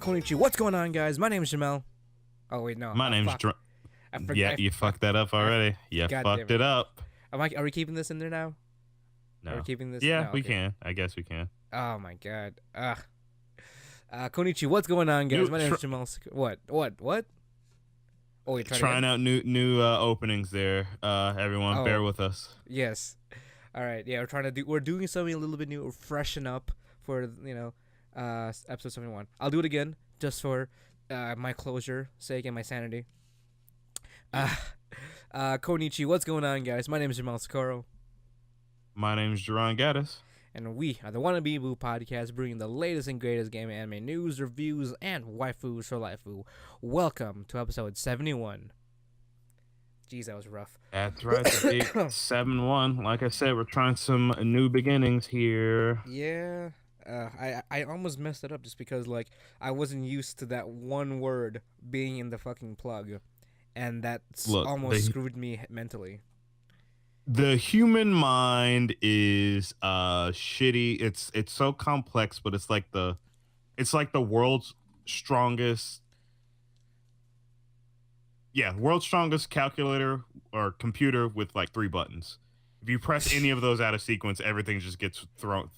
Konnichiwa. What's going on, guys? My name is Jomel. Oh wait, no. My name's fuck. Yeah, you fucked that up already. You God fucked damn it up. Are we keeping this in there now? Are we No. keeping this? Yeah, No, we okay. can. I guess we can. Oh my god. Konnichiwa. What's going on, guys? My name is Jomel. What? Oh, wait, Trying out new openings there. Everyone, bear with us. Yes. All right. Yeah, we're doing something a little bit new. We're freshen up for episode 71. I'll do it again just for my closure sake and my sanity. Konnichiwa. What's going on, guys? My name is Jomel Socorro. My name's Jarron Gaddis. And we are the Wannabe Boo Podcast, bringing the latest and greatest game and anime news, reviews, and waifus for lifeu. Welcome to episode 71. Jeez, that was rough. That's right, the big 7-1. Like I said, we're trying some new beginnings here. Yeah, I almost messed it up just because, I wasn't used to that one word being in the fucking plug. And that's almost screwed me mentally. The human mind is shitty. It's so complex, but it's like the world's strongest world's strongest calculator or computer with like 3 buttons. If you press any of those out of sequence, everything just gets thrown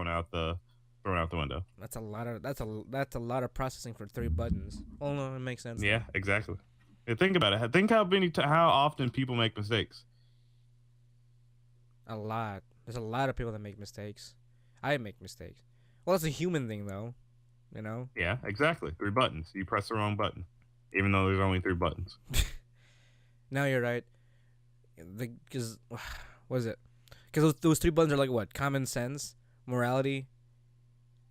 out the window. That's a lot of processing for 3 buttons. Oh no, it makes sense. Yeah, exactly. Think about it. Think how often people make mistakes. A lot. There's a lot of people that make mistakes. I make mistakes. Well, that's a human thing, though. You know? Yeah, exactly. 3 buttons. You press the wrong button, even though there's only 3 buttons. No, you're right. Because what is it? Because those 3 buttons are like what? Common sense, morality,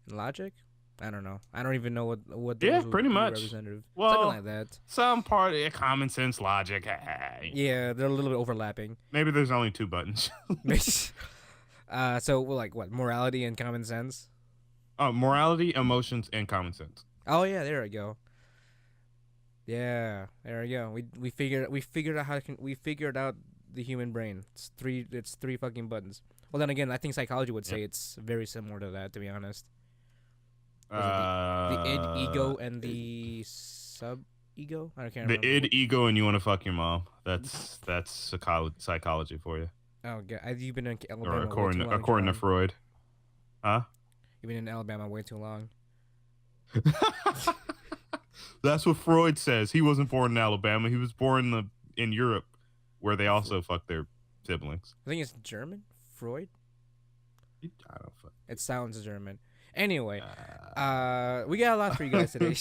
and logic. I don't know. I don't even know what. Yeah, pretty much. Representative. Well, something like that. Some part of common sense, logic. Yeah, they're a little bit overlapping. Maybe there's only 2 buttons. So like what? Morality and common sense. Oh, morality, emotions, and common sense. Oh yeah, there we go. Yeah, there we go. We figured out the human brain. It's three fucking buttons. Well, then again, I think psychology would say it's very similar to that. To be honest. The id, ego, and the sub ego. I can't remember. The id, ego, and you want to fuck your mom. That's psychology for you. Oh god, you've been in Alabama. Or according to Freud. Huh? You've been in Alabama way too long. That's what Freud says. He wasn't born in Alabama. He was born in Europe, where they also fuck their siblings. I think it's German. Freud. I don't fuck. It sounds German. Anyway, we got a lot for you guys today.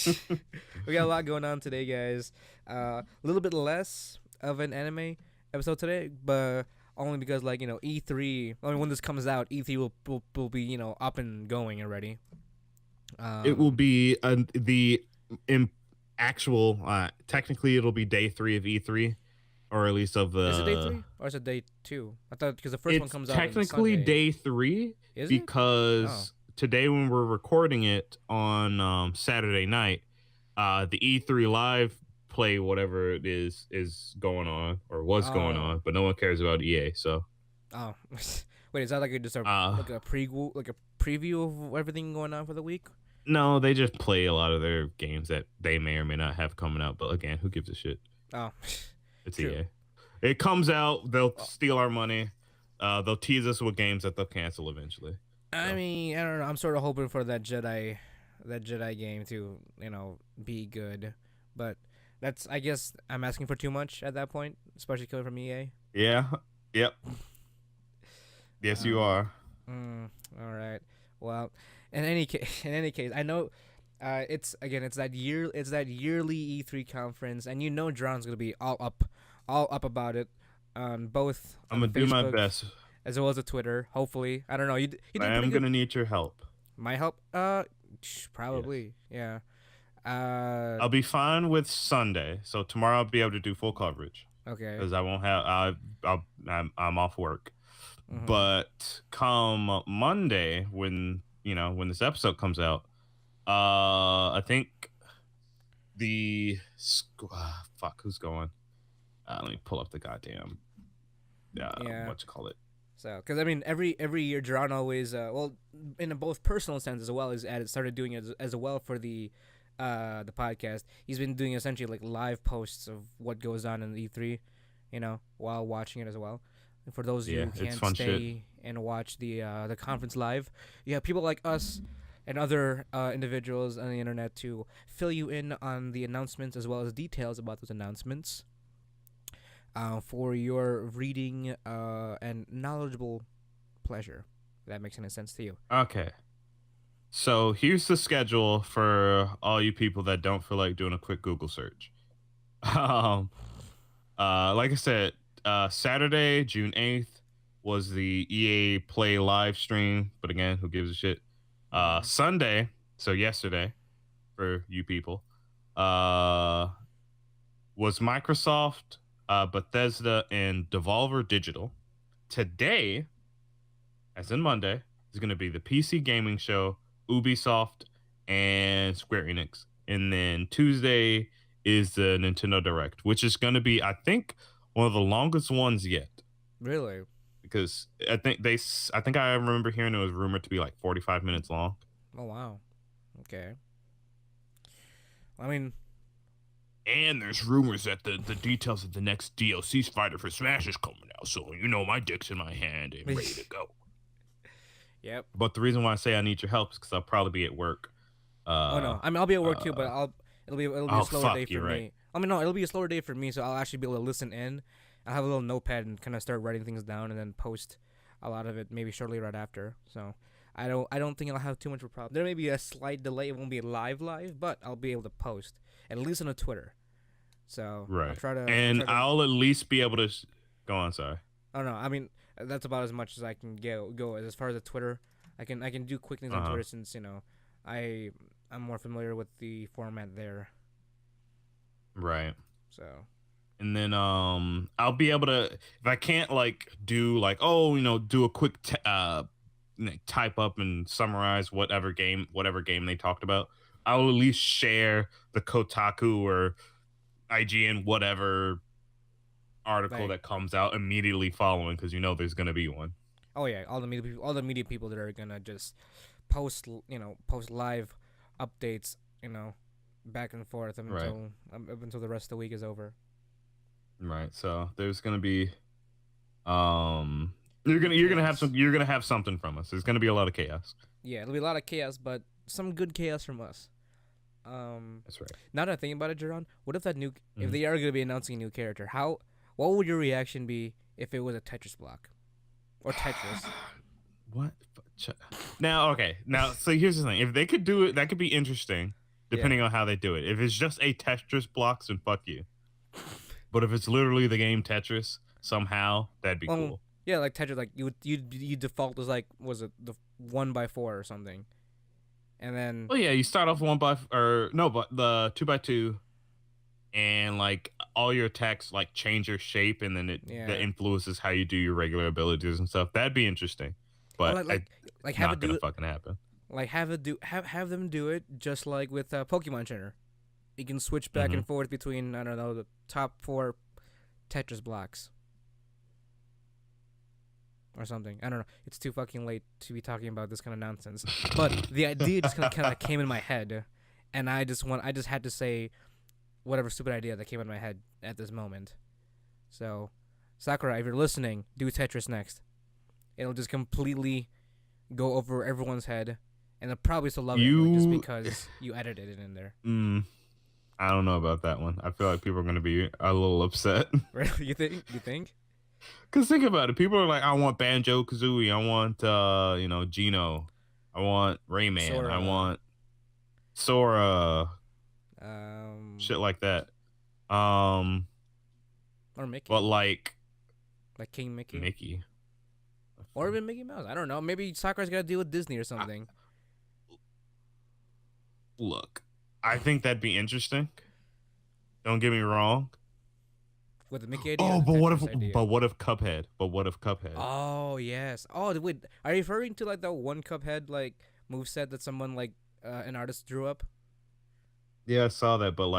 We got a lot going on today, guys. A little bit less of an anime episode today, but only because, E3. I mean, when this comes out, E3 will be, up and going already. It will be actual. Technically, it'll be day 3 of E3, or at least of the. Is it day 3 or is it day 2? I thought because the first one comes out. It's technically day 3 because today, when we're recording it on Saturday night, the E3 live play, whatever it is going on or was going on, but no one cares about EA. So. Oh, wait! Is that like a preview of everything going on for the week? No, they just play a lot of their games that they may or may not have coming out. But again, who gives a shit? Oh, it's EA. It comes out, they'll steal our money. They'll tease us with games that they'll cancel eventually. I mean, I don't know. I'm sort of hoping for that Jedi game to, be good. But that's, I guess, I'm asking for too much at that point, especially coming from EA. Yeah. Yep. Yes, you are. All right. Well, in any case, I know it's that yearly E3 conference, and John's gonna be all up about it on both. I'm gonna do my best, as well as the Twitter. Hopefully, I don't know. I am gonna need your help. My help? Probably. Yes. Yeah. I'll be fine with Sunday, so tomorrow I'll be able to do full coverage. Okay. Because I won't have. I'm off work. Mm-hmm. But come Monday, when this episode comes out, I think who's going? Let me pull up the goddamn whatchamacallit. So, because I mean, every year, Jarron always, in both personal sense as well as started doing it as well for the the podcast, he's been doing essentially like live posts of what goes on in E3, while watching it as well. And for those of you who can't stay and watch the conference live, you have people like us and other individuals on the internet to fill you in on the announcements as well as details about those announcements. For your reading and knowledgeable pleasure. If that makes any sense to you. Okay. So here's the schedule for all you people that don't feel like doing a quick Google search. Like I said, Saturday, June 8th was the EA Play live stream. But again, who gives a shit? Sunday, so yesterday, for you people, was Microsoft, Bethesda, and Devolver Digital. Today, as in Monday, is going to be the PC Gaming Show, Ubisoft, and Square Enix. And then Tuesday is the Nintendo Direct, which is going to be, I think, one of the longest ones yet. Really? Because I think I remember hearing it was rumored to be like 45 minutes long. Oh, wow. Okay. I mean... And there's rumors that the details of the next DLC's Fighter for Smash is coming out. So, my dick's in my hand and ready to go. Yep. But the reason why I say I need your help is because I'll probably be at work. Oh no, I mean I'll be at work too, but it'll be a slower day for me. Right. I mean no, it'll be a slower day for me, so I'll actually be able to listen in. I'll have a little notepad and kind of start writing things down and then post a lot of it maybe shortly right after. So I don't think I'll have too much of a problem. There may be a slight delay. It won't be live, but I'll be able to post at least on Twitter. So right. I'll try to, I'll at least be able to go on. Sorry. Oh no, I mean that's about as much as I can go as far as the Twitter. I can do quick things on Twitter since I'm more familiar with the format there. Right. So. And then I'll be able to, if I can't do a quick type up and summarize whatever game they talked about, I'll at least share the Kotaku or IGN whatever article that comes out immediately following, because there's gonna be one. Oh yeah, all the media people that are gonna just post live updates, back and forth until the rest of the week is over. Right. So there's gonna be, you're gonna have something from us. There's gonna be a lot of chaos. Yeah, it'll be a lot of chaos, but some good chaos from us. That's right. Now that I think about it, Jarron, what if if they are gonna be announcing a new character, what would your reaction be if it was a Tetris block? Or Tetris. What? Now, so here's the thing. If they could do it, that could be interesting, depending on how they do it. If it's just a Tetris blocks, then fuck you. But if it's literally the game Tetris, somehow, that'd be cool. Yeah, like Tetris, like you default as was it the 1x4 or something, and then. Oh yeah, you start off but the 2x2, and all your attacks change your shape, and then that influences how you do your regular abilities and stuff. That'd be interesting, but it's not gonna fucking happen. Have them do it just like with Pokemon Trainer. You can switch back and forth between the top 4 Tetris blocks or something. I don't know. It's too fucking late to be talking about this kind of nonsense. But the idea just kind of came in my head, and I just had to say whatever stupid idea that came in my head at this moment. So, Sakura, if you're listening, do Tetris next. It'll just completely go over everyone's head, and they'll probably still love it just because you edited it in there. I don't know about that one. I feel like people are going to be a little upset. Really? You think? Because think about it. People are like, I want Banjo-Kazooie. I want, Gino. I want Rayman. Sora. I want Sora. Shit like that. Or Mickey. But like King Mickey. Mickey. Or even Mickey Mouse. I don't know. Maybe Sakura's got to deal with Disney or something. Look, I think that'd be interesting. Don't get me wrong. With the Mickey idea. Oh, but what if Cuphead? Oh yes. Oh wait, are you referring to that one Cuphead moveset that someone an artist drew up? Yeah, I saw that, but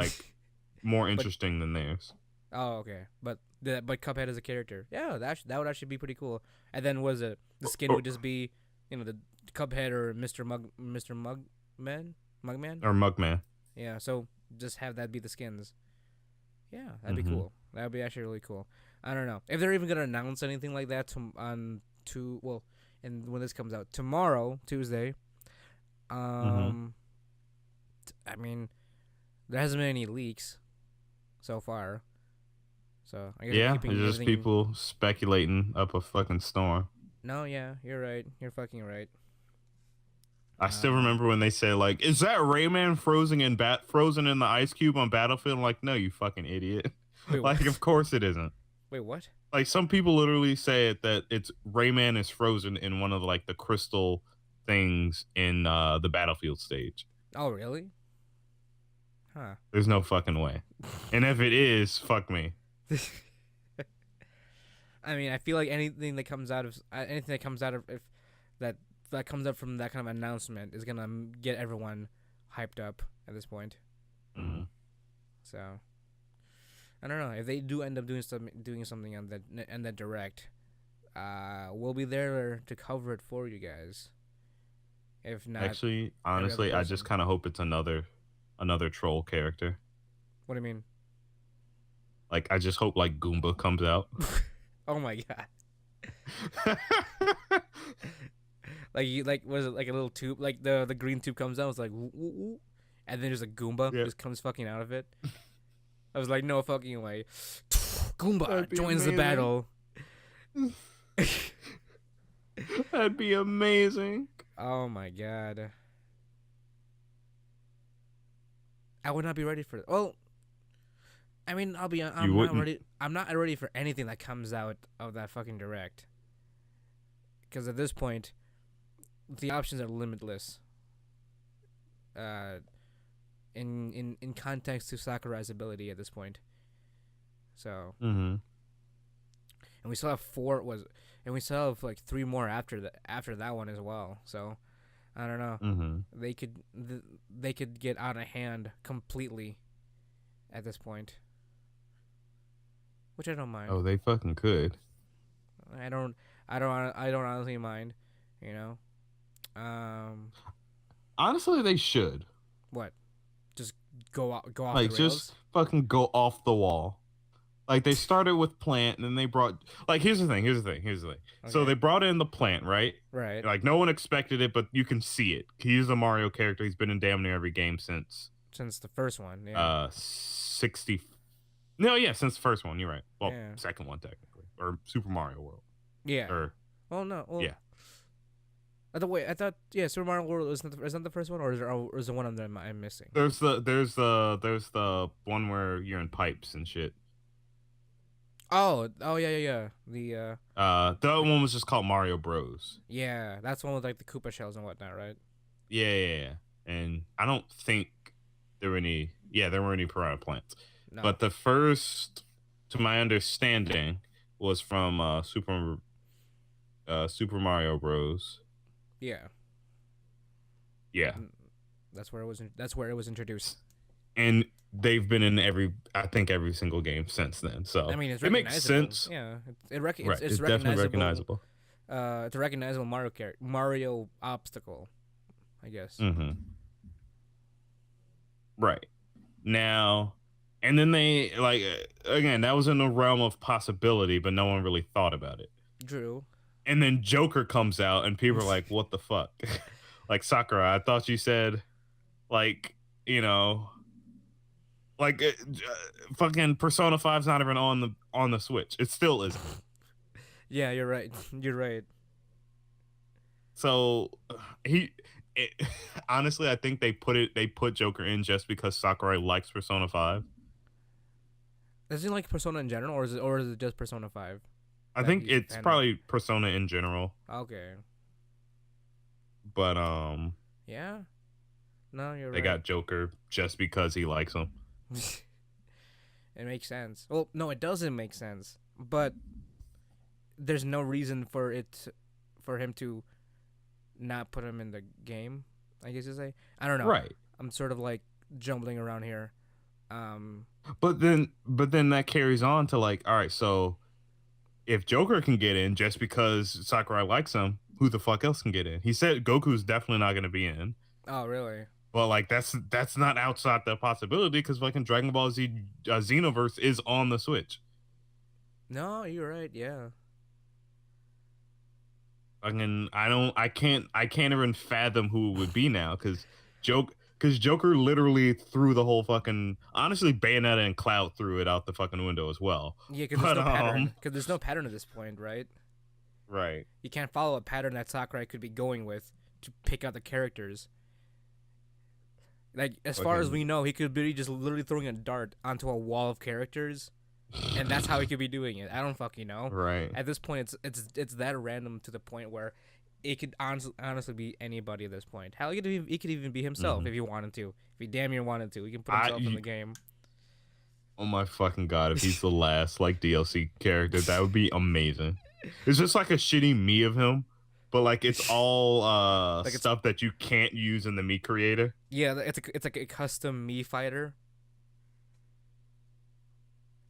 more interesting than theirs. Oh, okay. But Cuphead as a character, yeah, that would actually be pretty cool. And then the skin would just be, the Cuphead or Mugman or Mugman. Yeah, so just have that be the skins. Yeah, that'd be Mm-hmm. cool. That'd be actually really cool. I don't know if they're even gonna announce anything like that and when this comes out tomorrow, Tuesday. Mm-hmm. Um, I mean, there hasn't been any leaks so far, so I guess we're Yeah, keeping it's just everything. people speculating up a fucking storm. No, yeah, you're right. You're fucking right. I still Um, remember when they say like, "Is that Rayman frozen in the ice cube on Battlefield?" I'm like, no, you fucking idiot. wait, Like, what? of course it isn't. Wait, what? Like, some people literally say it that it's Rayman is frozen in one of like the crystal things in the Battlefield stage. Oh, really? Huh. There's no fucking way. And if it is, fuck me. I mean, I feel like anything that comes out of if that that comes up from that kind of announcement is gonna get everyone hyped up at this point. Mm-hmm. So I don't know if they do end up doing something on that direct. We'll be there to cover it for you guys. If not, Actually, every other honestly, I just person. kind of hope it's another troll character. What do you mean? Like, I just hope like Goomba comes out. Oh my god! Like was it like a little tube? Like the green tube comes out, it's like, "Woo, woo, woo," and then there's a Goomba Yeah, just comes fucking out of it. I was like, no fucking way. Goomba that'd be joins the amazing. battle. That'd be amazing. Oh my god. I would not be ready for it. Well, I mean, You I'm not wouldn't. ready. I'm not ready for anything that comes out of that fucking direct. Because at this point, the options are limitless. Uh, in context to Sakurai's ability at this point. So, Mm-hmm. and we still have four was, and we still have like three more after that one as well. So, I don't know. Mm-hmm. They could get out of hand completely at this point, which I don't mind. Oh, they fucking could. I don't I don't honestly mind, you know. Um, Honestly, they should. what? Just go off the Like, rails? just fucking go off the wall. Like, they started with Plant, and then they brought. Like, here's the thing. So Okay. they brought in the Plant, right? Right. Like, no one expected it, but you can see it. He's a Mario character. He's been in damn near every game since Since the first one, yeah. 60. No, yeah, since the first one. You're right. Well, Yeah. second one technically, or Super Mario World, Yeah. or Well, no. Well, yeah. I thought yeah, Super Mario World is not the first one, or is there one of them I'm missing? There's the one where you're in pipes and shit. Oh, yeah, yeah, yeah. The other one was just called Mario Bros. Yeah, that's one with like the Koopa shells and whatnot, right? Yeah. And I don't think there were any. Yeah, there weren't any piranha plants. No. But the first, to my understanding, was from Super Mario Bros. Yeah. Yeah, Mm, That's where it was. That's where it was introduced. and they've been in every single game since then. I So mean, it's it makes recognizable. sense. Yeah, Right, it's it's definitely recognizable. recognizable. It's a recognizable Mario obstacle, I guess. Mm-hmm. Right. Now, and then they like again that was in the realm of possibility, but no one really thought about it. Drew. And then Joker comes out, and people are like, "What the fuck?" Like, Sakura, I thought you said like you know like fucking Persona 5's not even on the Switch. It still isn't. Yeah, you're right. You're right. So he. It, honestly, I think they put Joker in just because Sakurai likes Persona 5. Does it like Persona in general, or is it just Persona 5 I that think he's a it's fan of? probably Persona in general, Okay. but Yeah. No, you're they right. got Joker just because he likes him. It makes sense. Well, no, it doesn't make sense. But there's no reason for him to not put him in the game. I guess you say. I don't know. Right. I'm sort of like jumbling around here. Um. But then that carries on to like, all right, so if Joker can get in just because Sakurai likes him, who the fuck else can get in? He said Goku's definitely not going to be in, Oh, really? But like that's not outside the possibility because fucking Dragon Ball Z Xenoverse is on the Switch. No, you're right. Yeah. I can't even fathom who it would be now because Joker literally threw the whole fucking, honestly, Bayonetta and Cloud threw it out the fucking window as well. Yeah, because there's no pattern. Because there's no pattern at this point, right? Right. You can't follow a pattern that Sakurai could be going with to pick out the characters. Like, as far as we know, he could be just literally throwing a dart onto a wall of characters, and that's how he could be doing it. I don't fucking know. Right. At this point, it's that random to the point where it could honestly be anybody at this point. Hell, he could even be himself if he wanted to. If he damn near wanted to, he can put himself in the game. Oh my fucking god! If he's the last like DLC character, that would be amazing. It's just like a shitty me of him, but like it's all like stuff that you can't use in the me creator. Yeah, it's like a custom me fighter.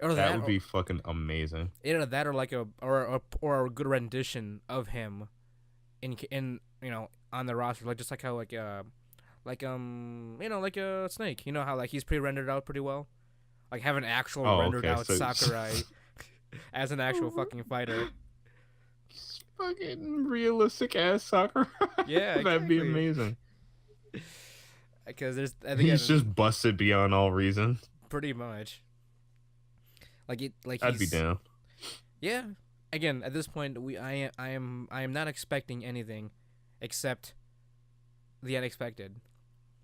Or that would be fucking amazing. Either that or like a good rendition of him in on the roster, like just like how like like a Snake. You know how like he's pre-rendered out pretty well. Like have an actual rendered out Sakurai as an actual fucking fighter. Fucking realistic ass Sakurai. Yeah, exactly. That'd be amazing. Because he's just busted beyond all reason. Pretty much. I'd be down. Yeah. Again, at this point, I am not expecting anything, except the unexpected,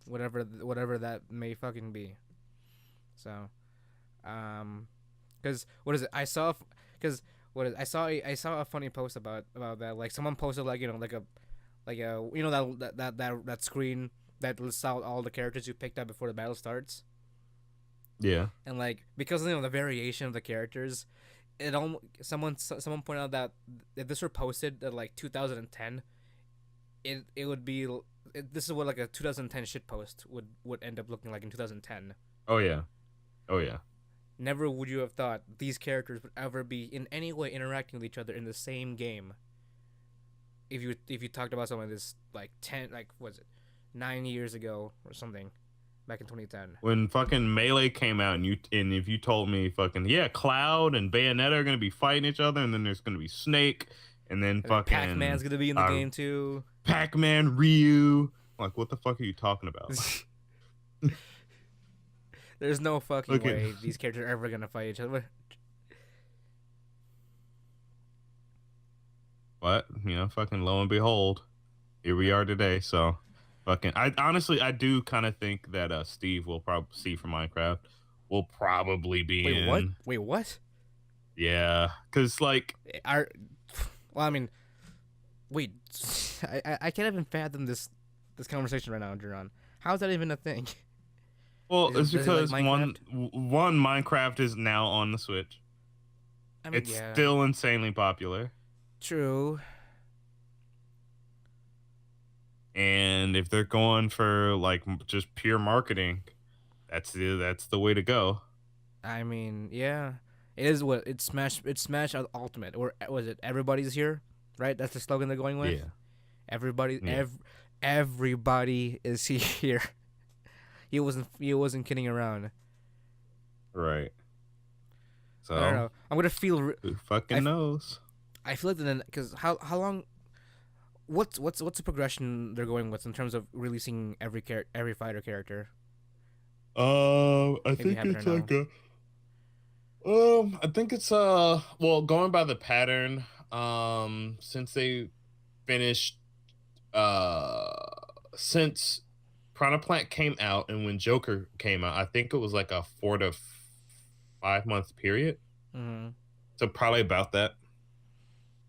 whatever that may fucking be. So, because what is it? I saw a funny post about that. Like someone posted like that screen that lists out all the characters you picked up before the battle starts. Yeah. And like because the variation of the characters, someone pointed out that if this were posted at like 2010, it would be this is what like a 2010 shit post would end up looking like in 2010. Oh yeah. Never would you have thought these characters would ever be in any way interacting with each other in the same game. If you talked about something like this like 9 years ago or something, back in 2010. When fucking Melee came out and if you told me fucking Cloud and Bayonetta are gonna be fighting each other and then there's gonna be Snake and then fucking Pac-Man's gonna be in the game too. Pac-Man, Ryu. Like what the fuck are you talking about? There's no fucking way these characters are ever gonna fight each other. But, fucking lo and behold, here we are today. So, fucking, I do kind of think that Steve will probably see for Minecraft will probably be in. What? Wait, what? Yeah, because like, wait, I can't even fathom this conversation right now, Jarron. How's that even a thing? Well, it's because one Minecraft is now on the Switch. It's still insanely popular. True. And if they're going for like just pure marketing, that's the way to go. I mean, yeah, it is what it's Smash Ultimate, or was it Everybody's Here, right? That's the slogan they're going with. Yeah. Everybody is here. He wasn't kidding around. Right. So I don't know. I'm gonna feel. Who fucking knows? I feel like then because how long. What's the progression they're going with in terms of releasing every fighter character? I think it's like I think it's well, going by the pattern, since they finished since Piranha Plant came out and when Joker came out, I think it was like a 4 to 5 month period. Mm-hmm. So probably about that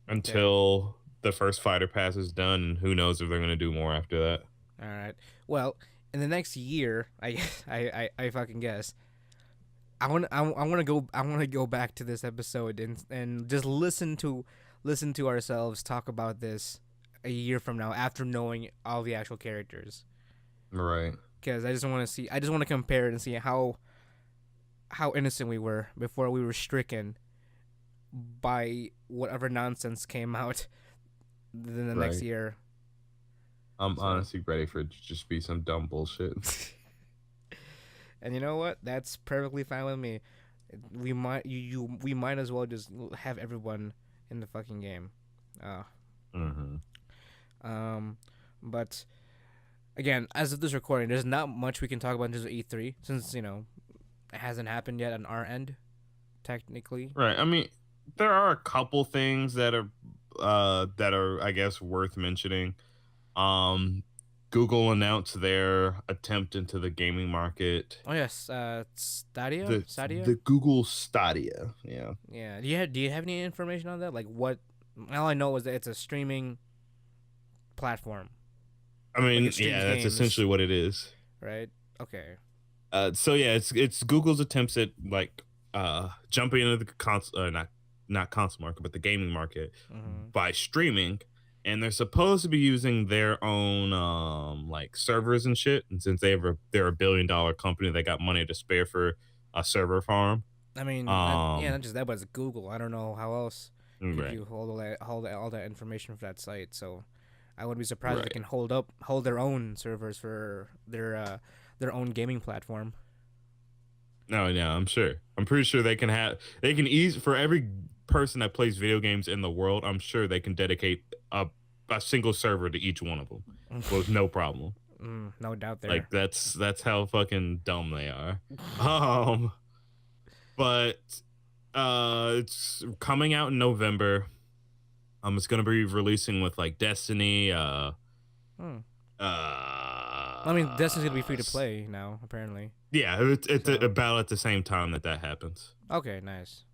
until the first fighter pass is done. And who knows if they're gonna do more after that. All right. Well, in the next year, I fucking guess. I want to go back to this episode and just listen to ourselves talk about this a year from now after knowing all the actual characters. Right. Because I just want to compare it and see how innocent we were before we were stricken by whatever nonsense came out in the next year. I'm So, honestly ready for it to just be some dumb bullshit. and you know what? That's perfectly fine with me. We might as well just have everyone in the fucking game. Uh, Mm-hmm. um, but again, as of this recording, there's not much we can talk about in terms of E3 since it hasn't happened yet on our end, technically. Right. I mean, there are a couple things that are I guess worth mentioning. Um, Google announced their attempt into the gaming market. Oh yes, Stadia, The Google Stadia. Yeah. Yeah. Do you have any information on that? Like what? All I know is that it's a streaming platform. I Like mean, it streams yeah, that's games, essentially what it is. right? Okay. So yeah, it's Google's attempts at like jumping into the not console market, but the gaming market Mm-hmm. by streaming, and they're supposed to be using their own like servers and shit. And since they're a $1 billion company, they got money to spare for a server farm. I mean, Um, not just that, but it's Google. I don't know how else could right, you hold that information for that site. So I wouldn't be surprised if they right. can hold their own servers for their own gaming platform. No, yeah, I'm sure. I'm pretty sure they can ease for every person that plays video games in the world. I'm sure they can dedicate a single server to each one of them with no problem. No doubt there. Like that's how fucking dumb they are. Um, but it's coming out in November. It's gonna be releasing with like Destiny. Hmm. I mean, Destiny's gonna be free to S- play now, apparently. yeah, it's So about at the same time that happens. okay, nice.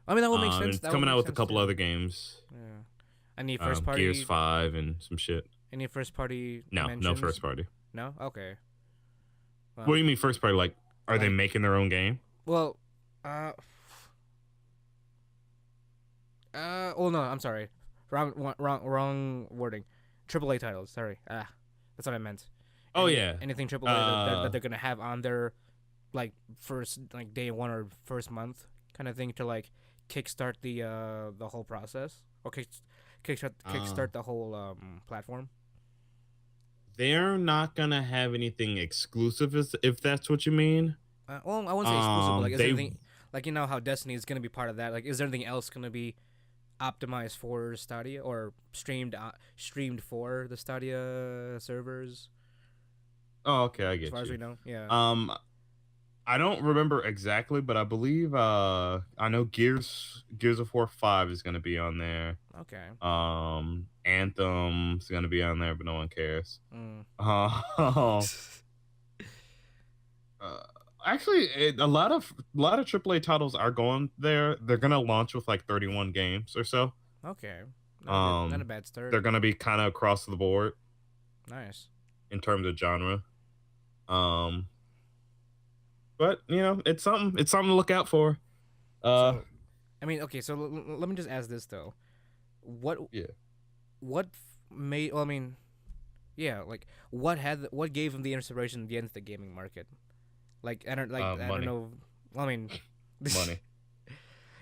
I mean, that would make And sense. it's That would coming out make with a sense couple too. other games. Yeah. Any first Gears party? 5 and some shit. Any first party No mentions? first party. No. Okay. What do Well, you mean first party? Like, are they like, making their own game? well, oh no, I'm sorry. Wrong wording. AAA titles. Sorry. That's what I meant. Oh yeah. Anything AAA that they're gonna have on their like first like day one or first month kind of thing to like kickstart the whole process or kickstart the whole platform. They're not gonna have anything exclusive, if that's what you mean. Well, I wouldn't say exclusive, but like is there They anything like how Destiny is gonna be part of that? Like, is there anything else gonna be optimized for Stadia or streamed for the Stadia servers? Oh, okay, I As get far as we you. know, yeah. Um, I don't remember exactly, but I believe I know Gears of War 5 is gonna be on there. Okay. Anthem's gonna be on there, but no one cares. Mm. Uh, actually, a lot of AAA titles are going there. They're gonna launch with like 31 games or so. Okay. Not a bad start. They're gonna be kind of across the board Nice. in terms of genre. Um, but you know, it's something. It's something to look out for. So, I mean, okay. So let me just ask this though. What Yeah. what made? Well, I mean, yeah. Like, what gave him the inspiration to get into the gaming market? Like, I don't Money. know. Well, I mean, Money.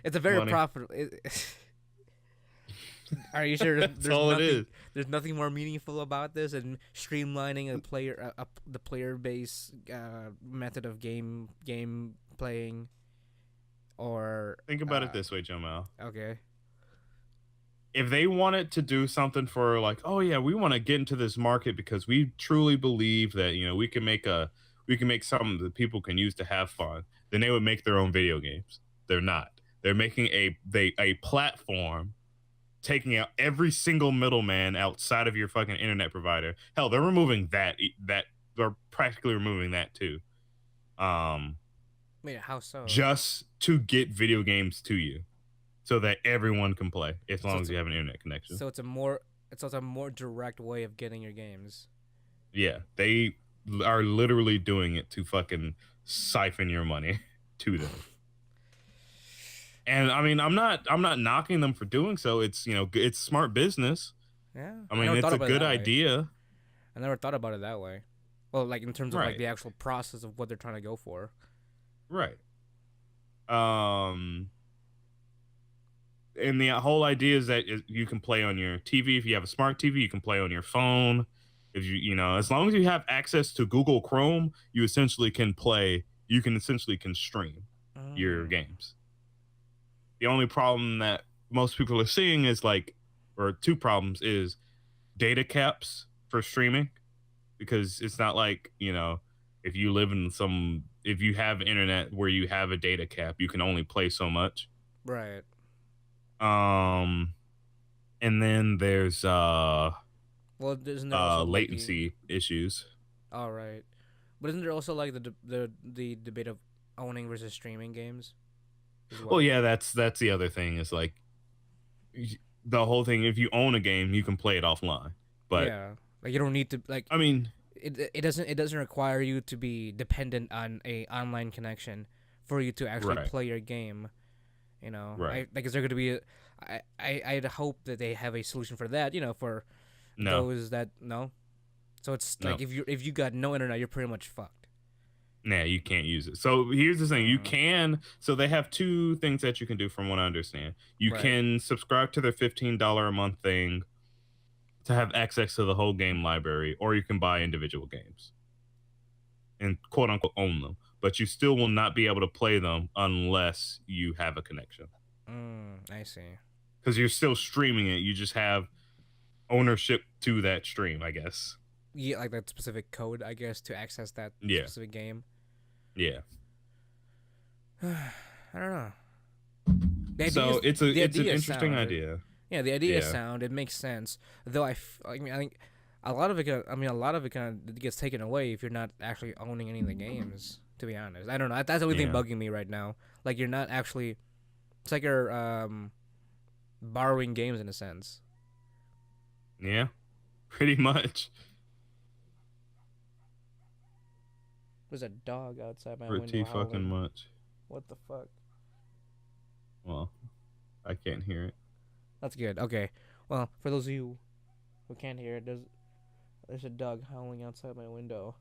it's a very Money. profitable. Are you sure That's all it is. There's nothing more meaningful about this and streamlining the player base method of game playing, or Think about it this way, Jomel. okay. If they wanted to do something for like, oh yeah, we want to get into this market because we truly believe that we can make something that people can use to have fun, then they would make their own video games. They're not. They're making a platform, taking out every single middleman outside of your fucking internet provider. Hell, they're removing that they're practically removing that too. Wait, how so? Just to get video games to you, so that everyone can play as long as you have an internet connection. So it's a more direct way of getting your games. Yeah, they are literally doing it to fucking siphon your money to them. And I mean, I'm not knocking them for doing so. It's it's smart business. Yeah, I mean, it's a good idea. I never thought about it that way. Well, like in terms of like Right. the actual process of what they're trying to go for. Right. and the whole idea is that you can play on your TV. If you have a smart TV, you can play on your phone. If you know, as long as you have access to Google Chrome, you essentially can play. You can essentially can stream your games. The only problem that most people are seeing is like, or two problems is data caps for streaming, because it's not like, you know, if you live in some, if you have internet where you have a data cap, you can only play so much. Right. And then there's well, isn't there also latency issues. All right, but isn't there also like the debate of owning versus streaming games? Well, yeah, that's the other thing is like the whole thing. If you own a game, you can play it offline. But yeah, like you don't need to like. I mean, it doesn't require you to be dependent on a online connection for you to actually play your game. You know, right? Like, is there going to be? I'd hope that they have a solution for that. You know, for those that no. So it's like if you got no internet, you're pretty much fucked. Nah, you can't use it. So here's the thing: you can. So they have two things that you can do, from what I understand. You can subscribe to their $15 a month thing to have access to the whole game library, or you can buy individual games and quote unquote own them. But you still will not be able to play them unless you have a connection. I see. Because you're still streaming it. You just have ownership to that stream, I guess. Yeah, like that specific code, I guess, to access that specific game. Yeah. I don't know. So it's an interesting idea. Yeah, the idea is sound. It makes sense. Though I think a lot of it. A lot of it kind of gets taken away if you're not actually owning any of the games. To be honest, I don't know. That's the only thing bugging me right now. Like you're not actually. It's like you're borrowing games in a sense. Yeah, pretty much. There's a dog outside my window. Pretty fucking much. What the fuck? Well, I can't hear it. That's good. Okay. Well, for those of you who can't hear it, there's a dog howling outside my window.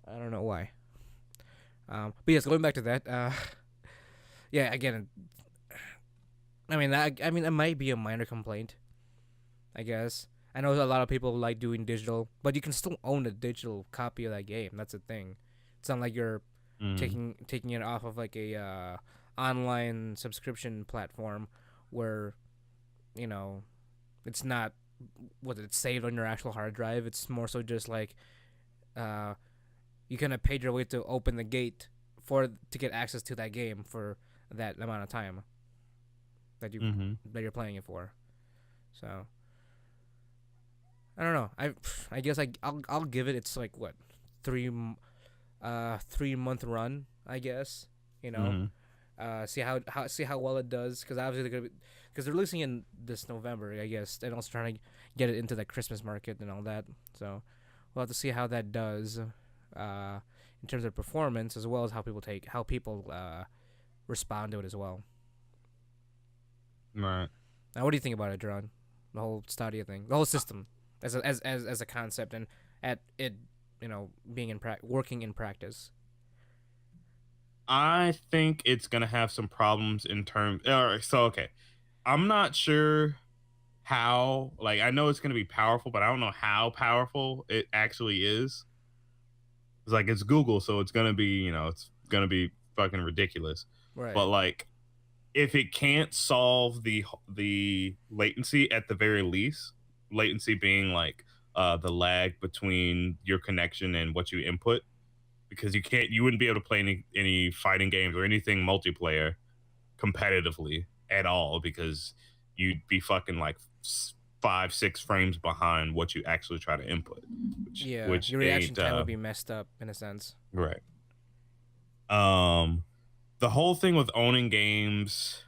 I don't know why. But yes, going back to that. Yeah. Again, I mean, it might be a minor complaint. I guess. I know a lot of people like doing digital, but you can still own a digital copy of that game. That's the thing. It's not like you're taking it off of like a online subscription platform where, you know, it's not it's saved on your actual hard drive. It's more so just like you kind of paid your way to open the gate to get access to that game for that amount of time that that you're playing it for. So I don't know. I guess I'll give it. It's like what 3-month run. I guess you know. See how well it does, because obviously they're releasing in this November, I guess, and also trying to get it into the Christmas market and all that. So we'll have to see how that does in terms of performance, as well as how people respond to it as well. Right. Now, what do you think about it, Jarron? The whole Stadia thing, the whole system, as a concept, and at it, being working in practice. I think it's gonna have some problems in terms. Okay, I'm not sure how. Like, I know it's gonna be powerful, but I don't know how powerful it actually is. It's like it's Google, so it's gonna be, it's gonna be fucking ridiculous. Right. But like, if it can't solve the latency at the very least, latency being like the lag between your connection and what you input, because you wouldn't be able to play any fighting games or anything multiplayer competitively at all, because you'd be fucking like 5-6 frames behind what you actually try to input. Which your reaction time would be messed up in a sense. Right. The whole thing with owning games,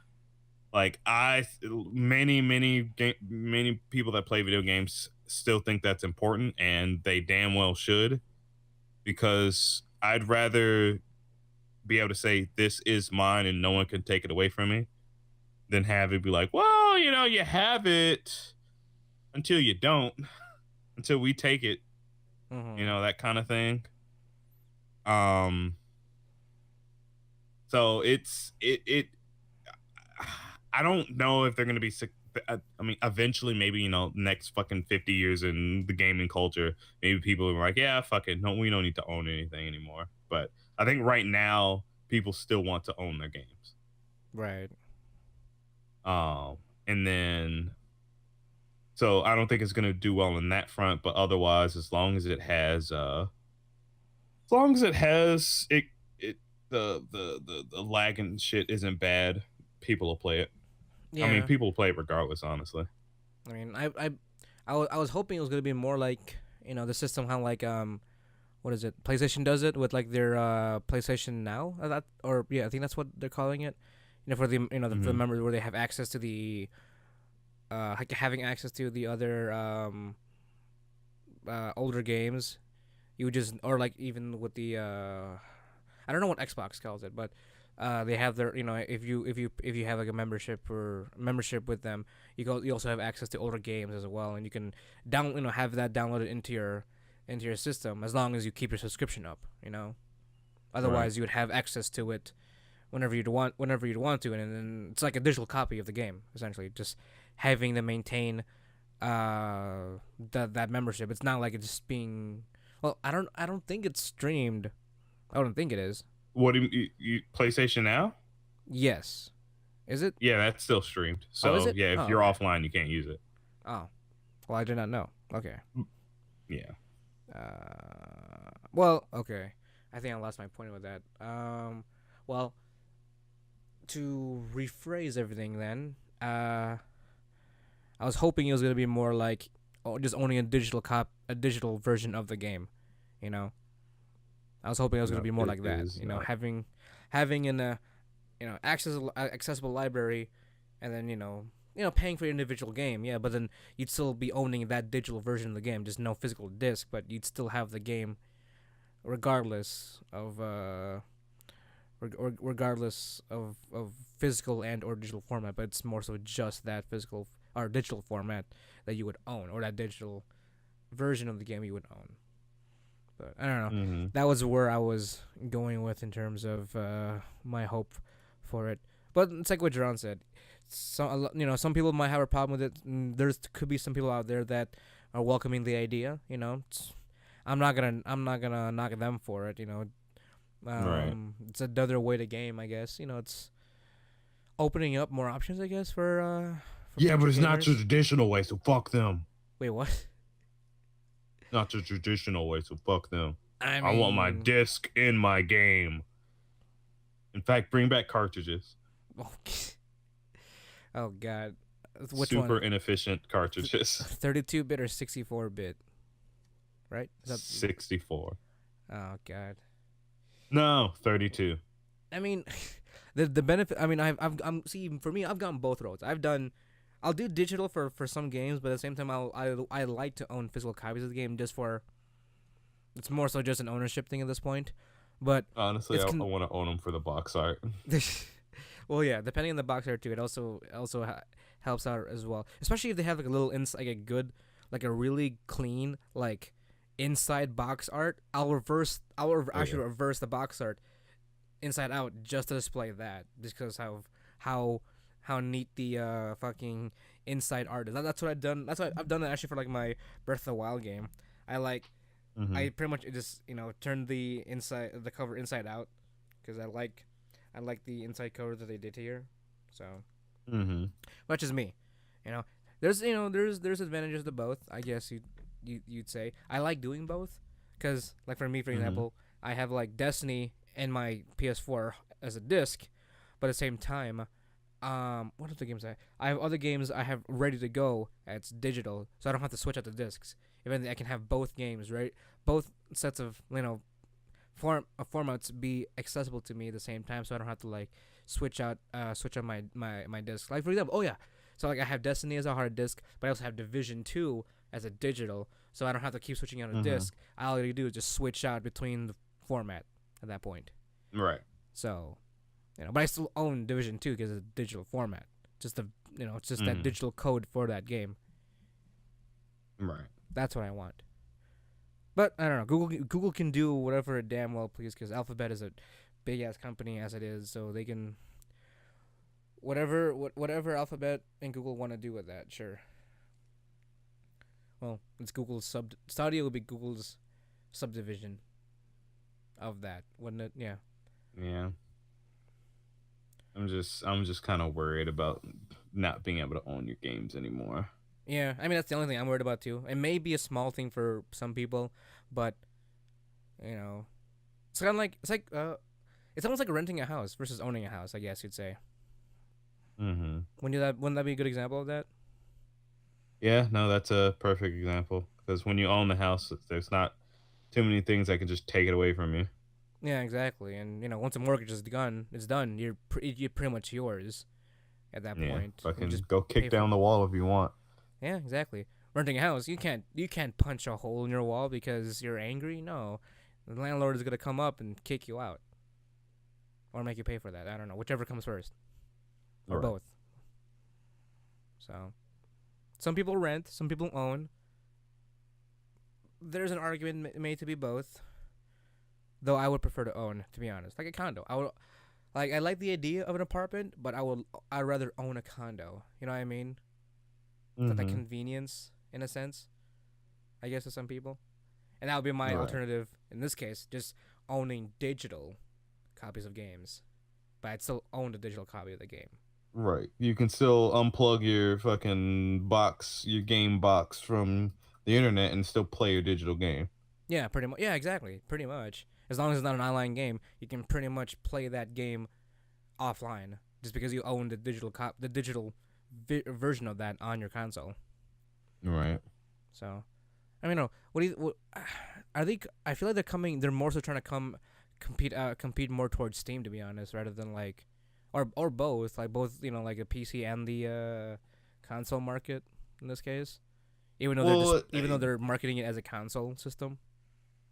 like many people that play video games still think that's important, and they damn well should, because I'd rather be able to say this is mine and no one can take it away from me than have it be like, well, you have it until you don't, until we take it, that kind of thing. So I don't know if they're gonna be. I mean, eventually, maybe next fucking 50 years in the gaming culture, maybe people are like, yeah, fuck it, no, we don't need to own anything anymore. But I think right now, people still want to own their games. Right. And then, so I don't think it's gonna do well in that front. But otherwise, as long as it has, it the lag and shit isn't bad, people will play it. I mean, Yeah. people will play it regardless, honestly. I mean, I was hoping it was gonna be more like, the system how like what is it, PlayStation does it with like their PlayStation Now, that, or yeah, I think that's what they're calling it. For the the members, where they have access to the like having access to the other older games. You would just, or like even with the I don't know what Xbox calls it, but they have their, if you have like a membership with them, you also have access to older games as well, and you can have that downloaded into your system, as long as you keep your subscription up. Otherwise Right. you would have access to it whenever you'd want to, and then it's like a digital copy of the game, essentially, just having to maintain that membership. It's not like it's just being, well, I don't think it's streamed. I don't think it is. What do you PlayStation Now? Yes. Is it? Yeah, that's still streamed. Oh, is So it? yeah, if Oh, you're okay. offline, you can't use it. Oh, well, I did not know. Okay. Yeah. Well, okay. I think I lost my point with that. Well, to rephrase everything, then, I was hoping it was gonna be more like, just owning a digital version of the game. You know, I was hoping it was gonna No, be more it like that. is not. Having an accessible library, and then paying for your individual game. Yeah, but then you'd still be owning that digital version of the game, just no physical disc, but you'd still have the game, regardless of regardless of physical and or digital format. But it's more so just that physical or digital format that you would own, or that digital version of the game you would own. But I don't know. Mm-hmm. That was where I was going with in terms of my hope for it. But it's like what Jarron said. Some people might have a problem with it. There's could be some people out there that are welcoming the idea. I'm not gonna knock them for it. Right. It's another way to game, I guess. It's opening up more options, I guess, for Yeah, but future it's not the gamers. traditional way, so fuck them. Wait, what? Not the traditional way, so fuck them. I I want my mean, disc in my game. In fact, bring back cartridges. oh, oh God, which Super one? inefficient cartridges. 32-bit or 64-bit? Right? Is that? 64. Oh God. No, 32. I mean, the benefit. I mean, I'm see, for me, I've gone both roads. I'll do digital for some games, but at the same time, I like to own physical copies of the game, just for, it's more so just an ownership thing at this point. But Honestly, it's I want to own them for the box art. well, yeah, depending on the box art too, it also helps out as well, especially if they have like a little like a good, like a really clean like inside box art. Actually reverse the box art inside out, just to display that, just because how neat the fucking inside art is. That's what I've done. That's what I've done actually for like my Breath of the Wild game. Mm-hmm. I pretty much just turned the cover inside out, because I like the inside cover that they did here. So, Mm-hmm. which is me, you know. There's advantages to both, I guess you'd say. I like doing both, because like for me, for example, I have like Destiny and my PS4 as a disc, but at the same time, what other games I have other games I have ready to go. It's digital, so I don't have to switch out the discs. Even I can have both games, right? Both sets of formats be accessible to me at the same time, so I don't have to like switch out my disc. Like for example, oh yeah, so like I have Destiny as a hard disk, but I also have Division 2 as a digital, so I don't have to keep switching out a disc. All I do is just switch out between the format at that point. Right. So, but I still own Division 2 because it's a digital format. Just it's just that digital code for that game. Right. That's what I want. But I don't know. Google can do whatever it damn well please, because Alphabet is a big ass company as it is, so they can whatever Alphabet and Google want to do with that, sure. Well, it's Google's Stadia will be Google's subdivision of that, wouldn't it? Yeah. Yeah. I'm just kind of worried about not being able to own your games anymore. Yeah, I mean that's the only thing I'm worried about too. It may be a small thing for some people, but you know, it's kind of like it's almost like renting a house versus owning a house. I guess you'd say. Mm-hmm. Wouldn't that be a good example of that? Yeah, no, that's a perfect example because when you own the house, there's not too many things that can just take it away from you. Yeah, exactly. And once a mortgage is done, it's done. You're pretty much yours at that Yeah, point. You fucking just go pay kick for. down the wall if you want. Yeah, exactly. Renting a house, you can't punch a hole in your wall because you're angry. No, the landlord is gonna come up and kick you out or make you pay for that. I don't know, whichever comes first or Right. both. So, some people rent, some people own. There's an argument made to be both. Though I would prefer to own, to be honest, like a condo. I like the idea of an apartment, but I'd rather own a condo. You know what I mean? That Mm-hmm. convenience in a sense, I guess, to some people. And that would be my Right. alternative in this case, just owning digital copies of games. But I'd still own the digital copy of the game. Right. You can still unplug your fucking box, your game box from the internet and still play your digital game. Yeah, pretty much. Yeah, exactly. Pretty much. As long as it's not an online game, you can pretty much play that game offline just because you own the digital version of that on your console. Right. So, I mean, no. What do you? What, are they? I feel like they're coming. They're more so trying to compete more towards Steam, to be honest, rather than like, or both, like both, like the PC and the console market in this case. Well, Even though they're marketing it as a console system.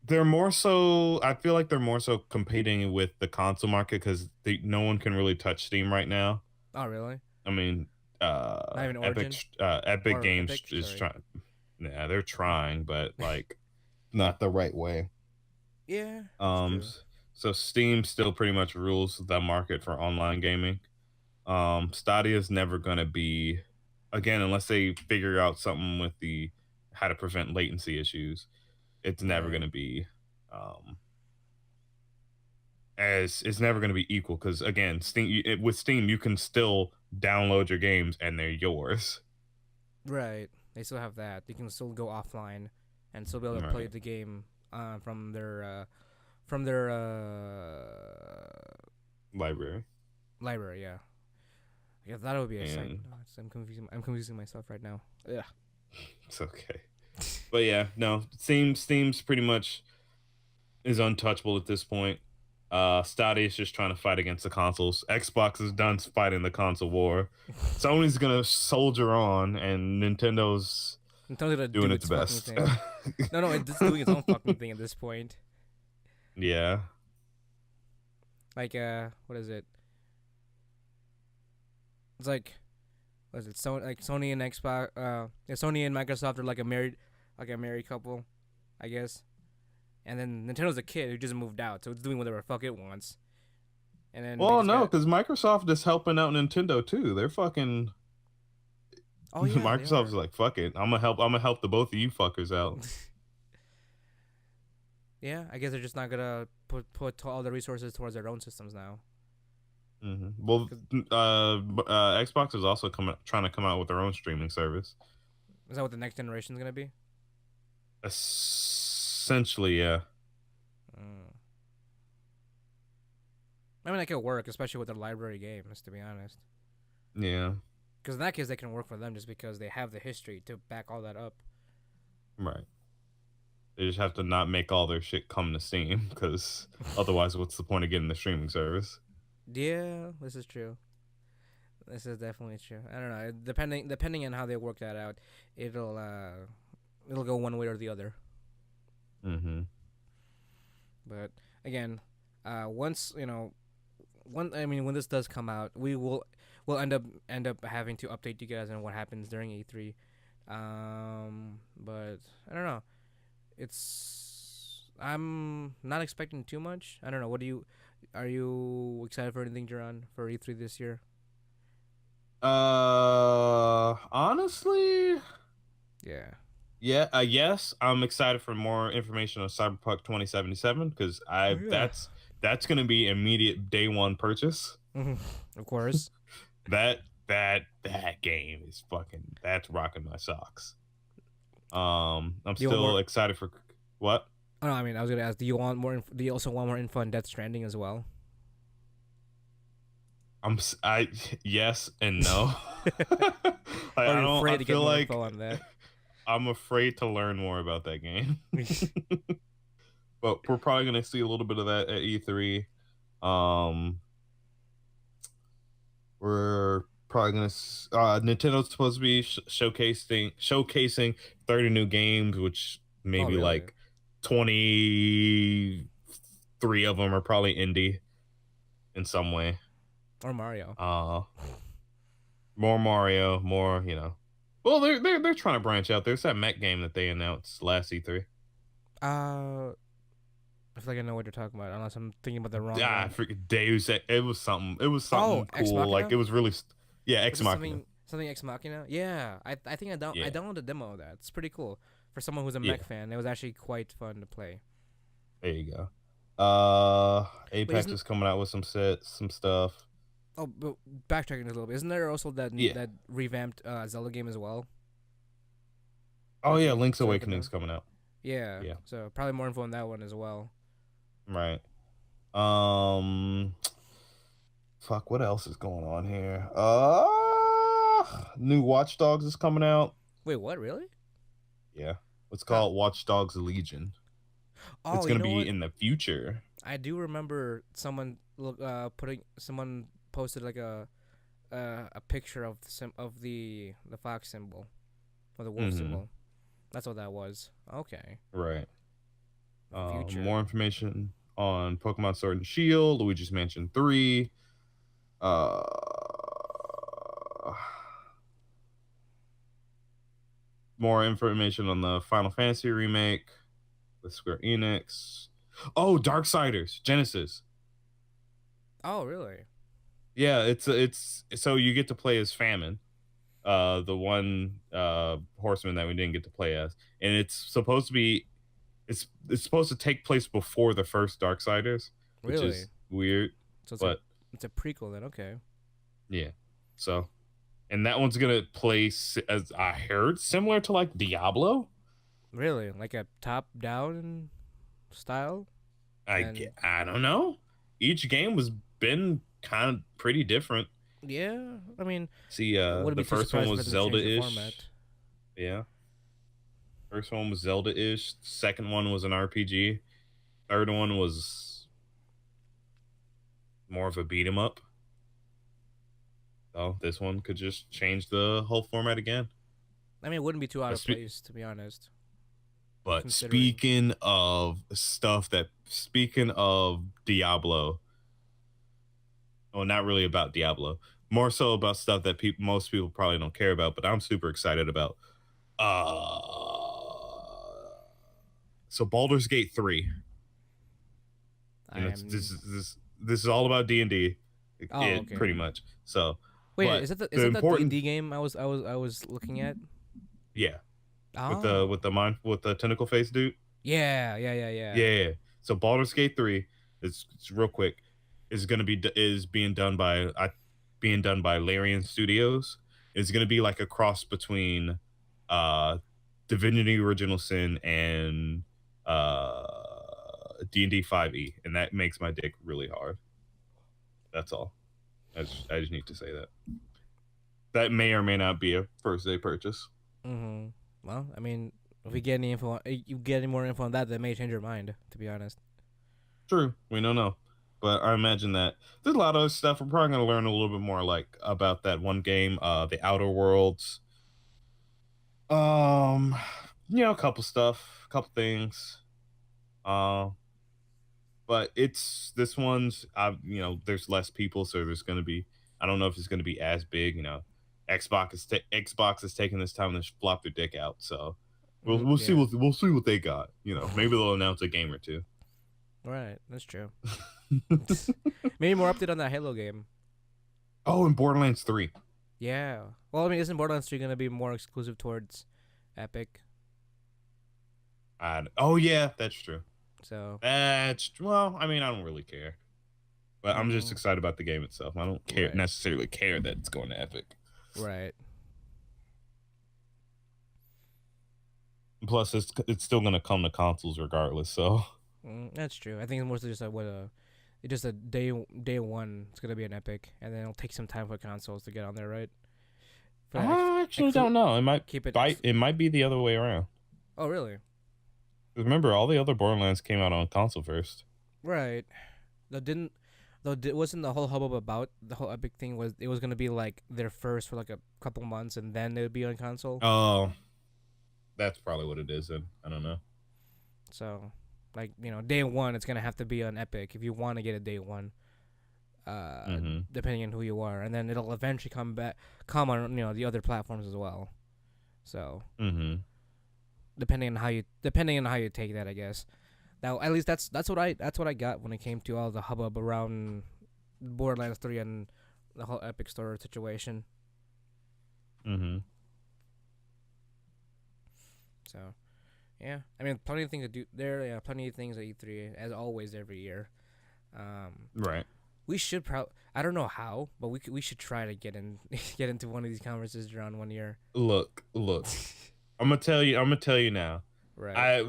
they're more so. I feel like they're more so competing with the console market because no one can really touch Steam right now. Oh, really? I mean, Not even Origin Epic or Games Epic? is Sorry. trying. Yeah, they're trying, but like not the right way. Yeah, it's Um, true. s- so Steam still pretty much rules the market for online gaming. Stadia is never gonna be again unless they figure out something with the how to prevent latency issues. It's never Right. gonna be um as it's never gonna be equal because again, with Steam you can still download your games and they're yours. Right. They still have that. They can still go offline and still be able to play Right. the game from their Library. library. Yeah. Yeah, that would be a sight. And No, I'm confusing myself right now. Yeah. it's okay. But yeah, no, Steam's pretty much is untouchable at this point. Stadia is just trying to fight against the consoles. Xbox is done fighting the console war. Sony's gonna soldier on, and Nintendo's Nintendo's gonna doing do its its fucking best. thing. No, it's doing its own fucking thing at this point. Yeah. Like what is it? It's like what is it? Sony and Xbox. Yeah, Sony and Microsoft are like a married couple, I guess. And then Nintendo's a kid who just moved out, so it's doing whatever the fuck it wants. And then they Well, just no, got. because Microsoft is helping out Nintendo too. They're fucking Oh yeah, they Microsoft's are. like, fuck it. I'm gonna help the both of you fuckers out. Yeah, I guess they're just not gonna put all the resources towards their own systems now. Well, 'Cause- Xbox is also trying to come out with their own streaming service. Is that what the next generation is gonna be? Essentially, yeah. Mm. I mean, that could work, especially with their library games, to be honest. Yeah. Because in that case, they can work for them just because they have the history to back all that up. Right. They just have to not make all their shit come to Steam because otherwise, what's the point of getting the streaming service? Yeah, this is true. This is definitely true. I don't know. Depending on how they work that out, it'll it'll go one way or the other. Mm-hmm. But again, once when this does come out, we'll end up having to update you guys on what happens during E3. But I don't know. I'm not expecting too much. I don't know. Are you excited for anything, Jarron, for E3 this year? Honestly, Yeah. yeah, yes, I'm excited for more information on Cyberpunk 2077 because Oh I yeah. that's gonna be immediate day one purchase. Of course. That that game is fucking that's rocking my socks. I'm Do you want still more? excited for what? Oh, no, I mean, I was gonna ask. Do you want more? Do you also want more info on Death Stranding as well? I yes and no. Or are I you don't. afraid I to get feel more like info on that? I'm afraid to learn more about that game. But we're probably gonna see a little bit of that at E3. Um, we're probably gonna Nintendo's supposed to be showcasing 30 new games, which Oh, maybe really? like 23 of them are probably indie in some way. Or Mario? Uh, more Mario, more Well, they're trying to branch out. There's that mech game that they announced last E3. Uh, I feel like I know what you're talking about, unless I'm thinking about the wrong Ah, I one. forget Deus. It was something. It was Oh, something Ex cool. Like Machina? it was really, yeah, Was Ex it Machina. something Ex Machina? Yeah, I think I Yeah, downloaded the demo of that. It's pretty cool for someone who's a yeah. mech fan. It was actually quite fun to play. There you go. Wait, Apex isn't is coming out with some stuff. oh, but backtracking a little bit. Isn't there also Yeah. that revamped Zelda game as well Oh that yeah, they Link's started working Awakening's on? coming out. Yeah, Yeah. so probably more info on that one as well. Right. Um. Fuck. What else is going on here? New Watch Dogs is coming out. Wait, what? Really? Yeah. It's Huh. called Watch Dogs Legion. It's Oh, you gonna know be what? in the future. I do remember someone posted like a picture of the fox symbol or the wolf Mm-hmm. symbol. That's what that was. Okay. Right. Future. More information on Pokemon Sword and Shield, Luigi's Mansion 3. Uh, More information on the Final Fantasy remake with Square Enix. Oh, Darksiders Genesis. Oh, really? Yeah, it's so you get to play as Famine, the one horseman that we didn't get to play as, and it's supposed to take place before the first Darksiders, which Really? is weird, So but it's a prequel then. Okay. yeah. So, and that one's gonna play as I heard similar to like Diablo. Really? Like a top down style? And I don't know. Each game was been kind of pretty different. yeah, I mean, See, I wouldn't the be too first one surprised was for them to change the Zelda-ish. format. Yeah, first one was Zelda-ish. Second one was an RPG. Third one was more of a beat 'em up. So this one could just change the whole format again. I mean, it wouldn't be too out But, of place, to be honest, considering. speaking of Diablo, well, not really about Diablo, more so about stuff that most people probably don't care about, but I'm super excited about. Uh, so Baldur's Gate 3. I am. This is all about D&D. Oh, It pretty okay. much. So, Wait, but is the that the important 3D game I was looking at? yeah, Oh, with the tentacle face dude. yeah, yeah, yeah, yeah. Yeah. So Baldur's Gate 3 it's real quick is going to be being done by Larian Studios. It's going to be like a cross between uh Divinity Original Sin and uh D&D 5e, and that makes my dick really hard. That's all. I just need to say that. That may or may not be a first day purchase. Mm-hmm. Well, I mean, if we get any info, you get any more info on that, that may change your mind. To be honest. True, we don't know, but I imagine that there's a lot of other stuff. We're probably gonna learn a little bit more, like about that one game, the Outer Worlds. Um, a couple stuff, a couple things. Uh, but it's this one's, there's less people, so there's gonna be. I don't know if it's gonna be as big. Xbox is taking this time to flop their dick out, so we'll see Yeah. we'll see what they got. Maybe they'll announce a game or two. Right. That's true. Maybe more update on that Halo game. Oh, and Borderlands 3. Yeah. Well, I mean, isn't Borderlands 3 gonna be more exclusive towards Epic? Oh yeah, that's true. So. Well, I mean, I don't really care, but I'm just Mm, excited about the game itself. I don't right. necessarily care that it's going to Epic. Right. Plus, it's still gonna come to consoles regardless. So. That's true. I think it's mostly just like what a, it's just a day one. It's gonna be an Epic, and then it'll take some time for consoles to get on there, right? For I actually don't know. keep it. It might be the other way around. Oh really? Remember, all the other Borderlands came out on console first. Right. Though didn't though wasn't the whole hubbub about the whole Epic thing was it was gonna be like their first for like a couple months and then it would be on console. Oh, that's probably what it is. Then I don't know. So, like day one it's gonna have to be on Epic if you want to get a day one. Depending on who you are, and then it'll eventually come on the other platforms as well. So depending on how you take that, I guess. Now at least that's what I got when it came to all the hubbub around Borderlands 3 and the whole Epic Store situation. So yeah, I mean plenty of things to do there. Yeah, plenty of things at E3 as always every year. Right. We should I don't know how, but we should try to get into one of these conferences around one year. Look. I'm gonna tell you now. Right.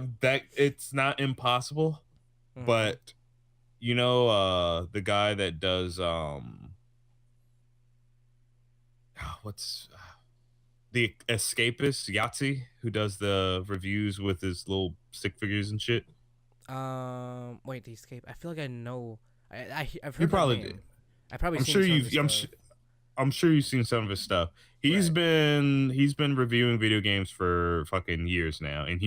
It's not impossible, but the guy that does what's the Escapist Yahtzee, who does the reviews with his little stick figures and shit. Wait, the Escape. I feel like I know. I've heard You the probably name. did. I probably seen some of his stuff. I'm sure you've seen some of his stuff. He's been reviewing video games for fucking years now, and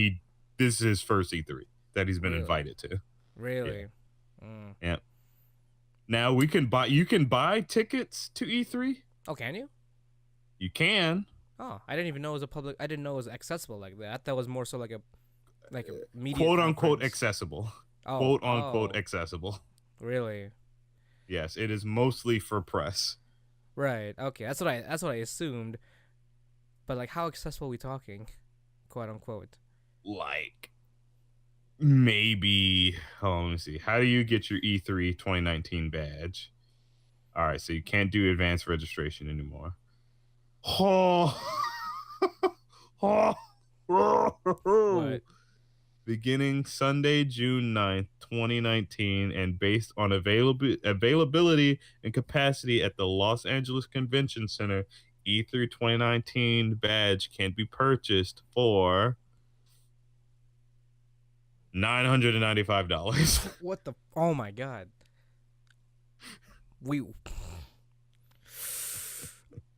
this is his first E3 that he's been invited to. Really? Yeah. Now you can buy tickets to E3. Oh, can you? You can. Oh, I didn't even know it was a public. I didn't know it was accessible like that. I thought it was more so like a media quote conference. unquote accessible. Oh, quote unquote accessible. Really? Yes, it is mostly for press. Right. Okay. That's what I assumed. But like, how accessible are we talking? Quote unquote. Like, maybe. Oh, let me see. How do you get your E3 2019 badge? All right, so you can't do advanced registration anymore. Oh. What? Beginning Sunday, June 9th, 2019, and based on availability and capacity at the Los Angeles Convention Center, E3 2019 badge can be purchased for $995. What the? Oh my god.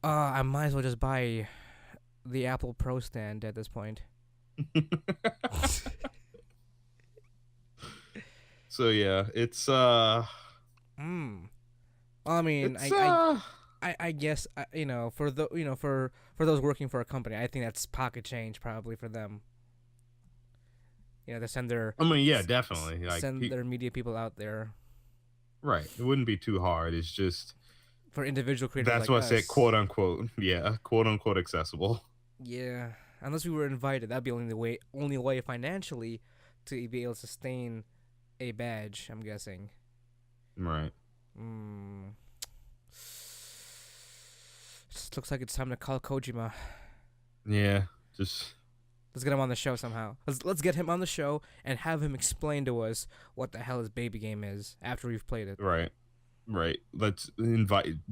I might as well just buy the Apple Pro stand at this point. So yeah, it's Well, I mean, I guess for for those working for a company, I think that's pocket change probably for them. They send their. I mean, yeah, definitely. Like, send their media people out there. Right. It wouldn't be too hard. It's just for individual creators. That's like what I said, quote unquote. Yeah, quote unquote accessible. Yeah, unless we were invited, that'd be only way financially to be able to sustain a badge. I'm guessing. Right. Just looks like it's time to call Kojima. Yeah, just let's get him on the show somehow. Let's get him on the show and have him explain to us what the hell his baby game is after we've played it. Right. Let's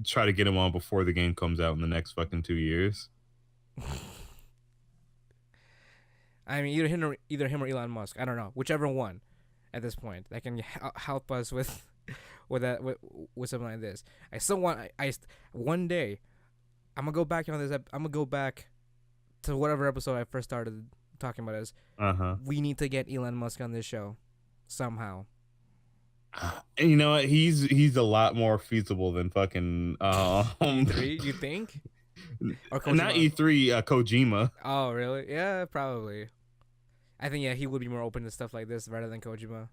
try to get him on before the game comes out in the next fucking 2 years. I mean, either him or Elon Musk. I don't know, whichever one. At this point, that can help us with something like this. I still want. One day, I'm gonna go back on this. I'm gonna go back to whatever episode I first started talking about. We need to get Elon Musk on this show somehow. And you know what? He's a lot more feasible than fucking E3. You think? Or not E3, Kojima. Oh, really? Yeah, probably. I think he would be more open to stuff like this rather than Kojima.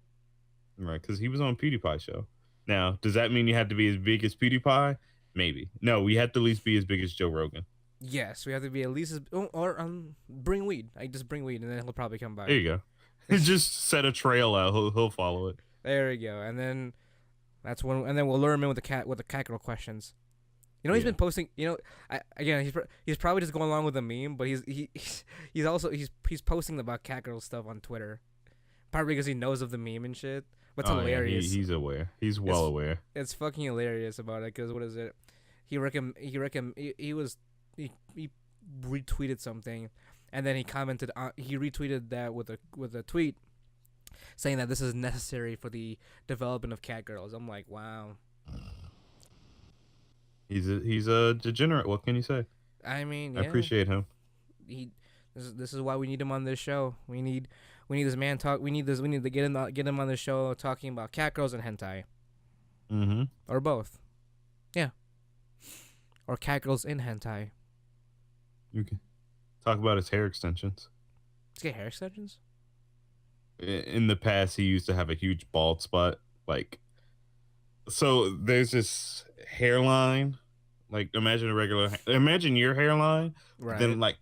Right, because he was on PewDiePie show. Now, does that mean you have to be as big as PewDiePie? Maybe. No, we have to at least be as big as Joe Rogan. Yes, we have to be at least as, or bring weed. I just bring weed, and then he'll probably come by. There you go. Just set a trail out. He'll follow it. There we go, and then that's when, and then we'll lure him in with the cat girl questions. You know, he's been posting. You know, he's probably just going along with the meme, but he's also posting about cat girl stuff on Twitter, probably because he knows of the meme and shit. But it's hilarious. Yeah, he's aware. He's well aware. It's fucking hilarious about it because what is it? He retweeted something, and then he commented. He retweeted that with a tweet, saying that this is necessary for the development of cat girls. I'm like, wow. He's a degenerate. What can you say? I mean, yeah. I appreciate him. This is why we need him on this show. We need this man talk. We need to get him on the show talking about cat girls and hentai. Mm-hmm. Or both. Yeah. Or cat girls in hentai. You can talk about his hair extensions. Let's get hair extensions? In the past, he used to have a huge bald spot. Like, so there's this hairline. Like, imagine your hairline. Right. Then, like,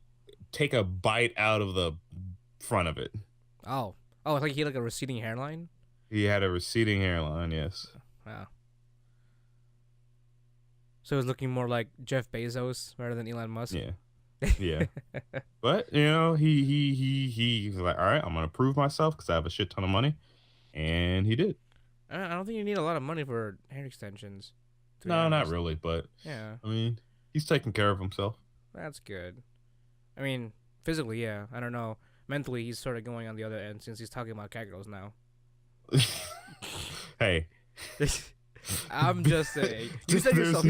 take a bite out of the front of it. Oh, it's like he had like a receding hairline? He had a receding hairline, yes. Wow. So it was looking more like Jeff Bezos rather than Elon Musk? Yeah. Yeah. But, you know, he's like, all right, I'm going to prove myself because I have a shit ton of money. And he did. I don't think you need a lot of money for hair extensions. No, not really, but yeah. I mean, he's taking care of himself. That's good. I mean, physically, yeah. I don't know. Mentally, he's sort of going on the other end since he's talking about cat girls now. Hey. I'm just saying. You said yourself.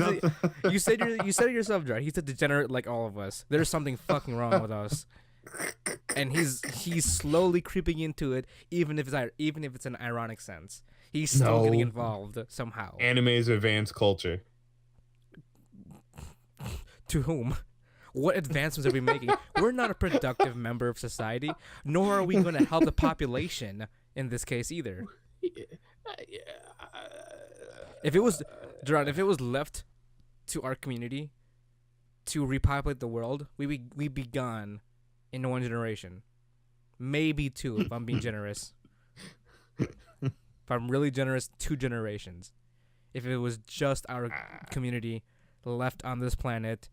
You said it yourself, Jarron. He's a degenerate like all of us. There's something fucking wrong with us, and he's slowly creeping into it, even if it's an ironic sense. He's still getting involved somehow. Anime is advanced culture. To whom? What advancements are we making? We're not a productive member of society, nor are we going to help the population in this case either. If it was, Jarron, if it was left to our community to repopulate the world, we'd be gone in one generation. Maybe two, if I'm being generous. If I'm really generous, 2 generations. If it was just our community left on this planet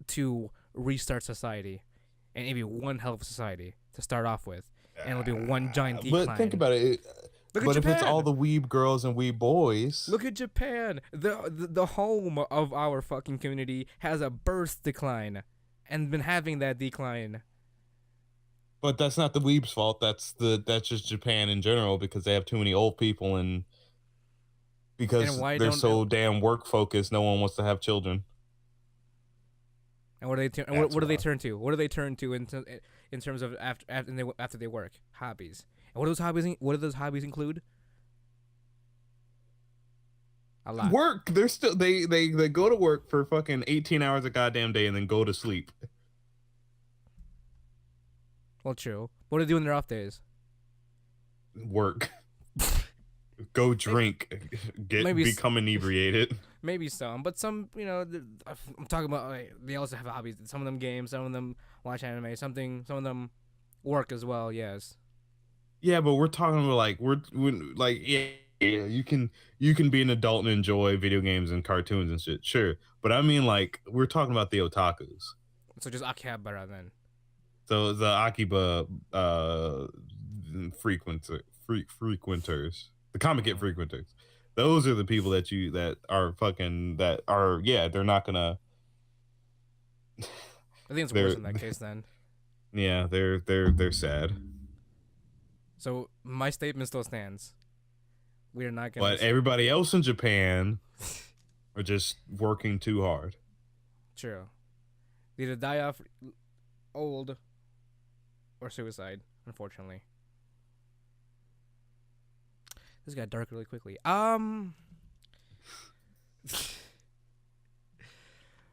to restart society, and it'd be one hell of a society to start off with, and it'll be one giant decline. But think about it. But if it's all the weeb girls and weeb boys, look at Japan. The home of our fucking community has a birth decline, and been having that decline. But that's not the weeb's fault. That's just Japan in general because they have too many old people and because they're so damn work focused. No one wants to have children. And what do they what do they turn to? What do they turn to in terms of after they work? Hobbies. And what do those hobbies include? A lot. Work. They're still they go to work for fucking 18 hours a goddamn day and then go to sleep. Well, true. What do they do in their off days? Work. Go drink. Become inebriated. Maybe some, but some, you know, I'm talking about. Like, they also have hobbies. Some of them games, some of them watch anime, some of them work as well. Yes. Yeah, but we're talking about like we're like yeah, you can be an adult and enjoy video games and cartoons and shit, sure. But I mean like we're talking about the otakus. So just Akihabara then. So the Akiba frequenters, the comic kit frequenters. Those are the people that are they're not gonna. I think it's worse in that case then. Yeah, they're sad. So my statement still stands. We are not gonna. But everybody else in Japan are just working too hard. True. They either die off old or suicide, unfortunately. This got dark really quickly.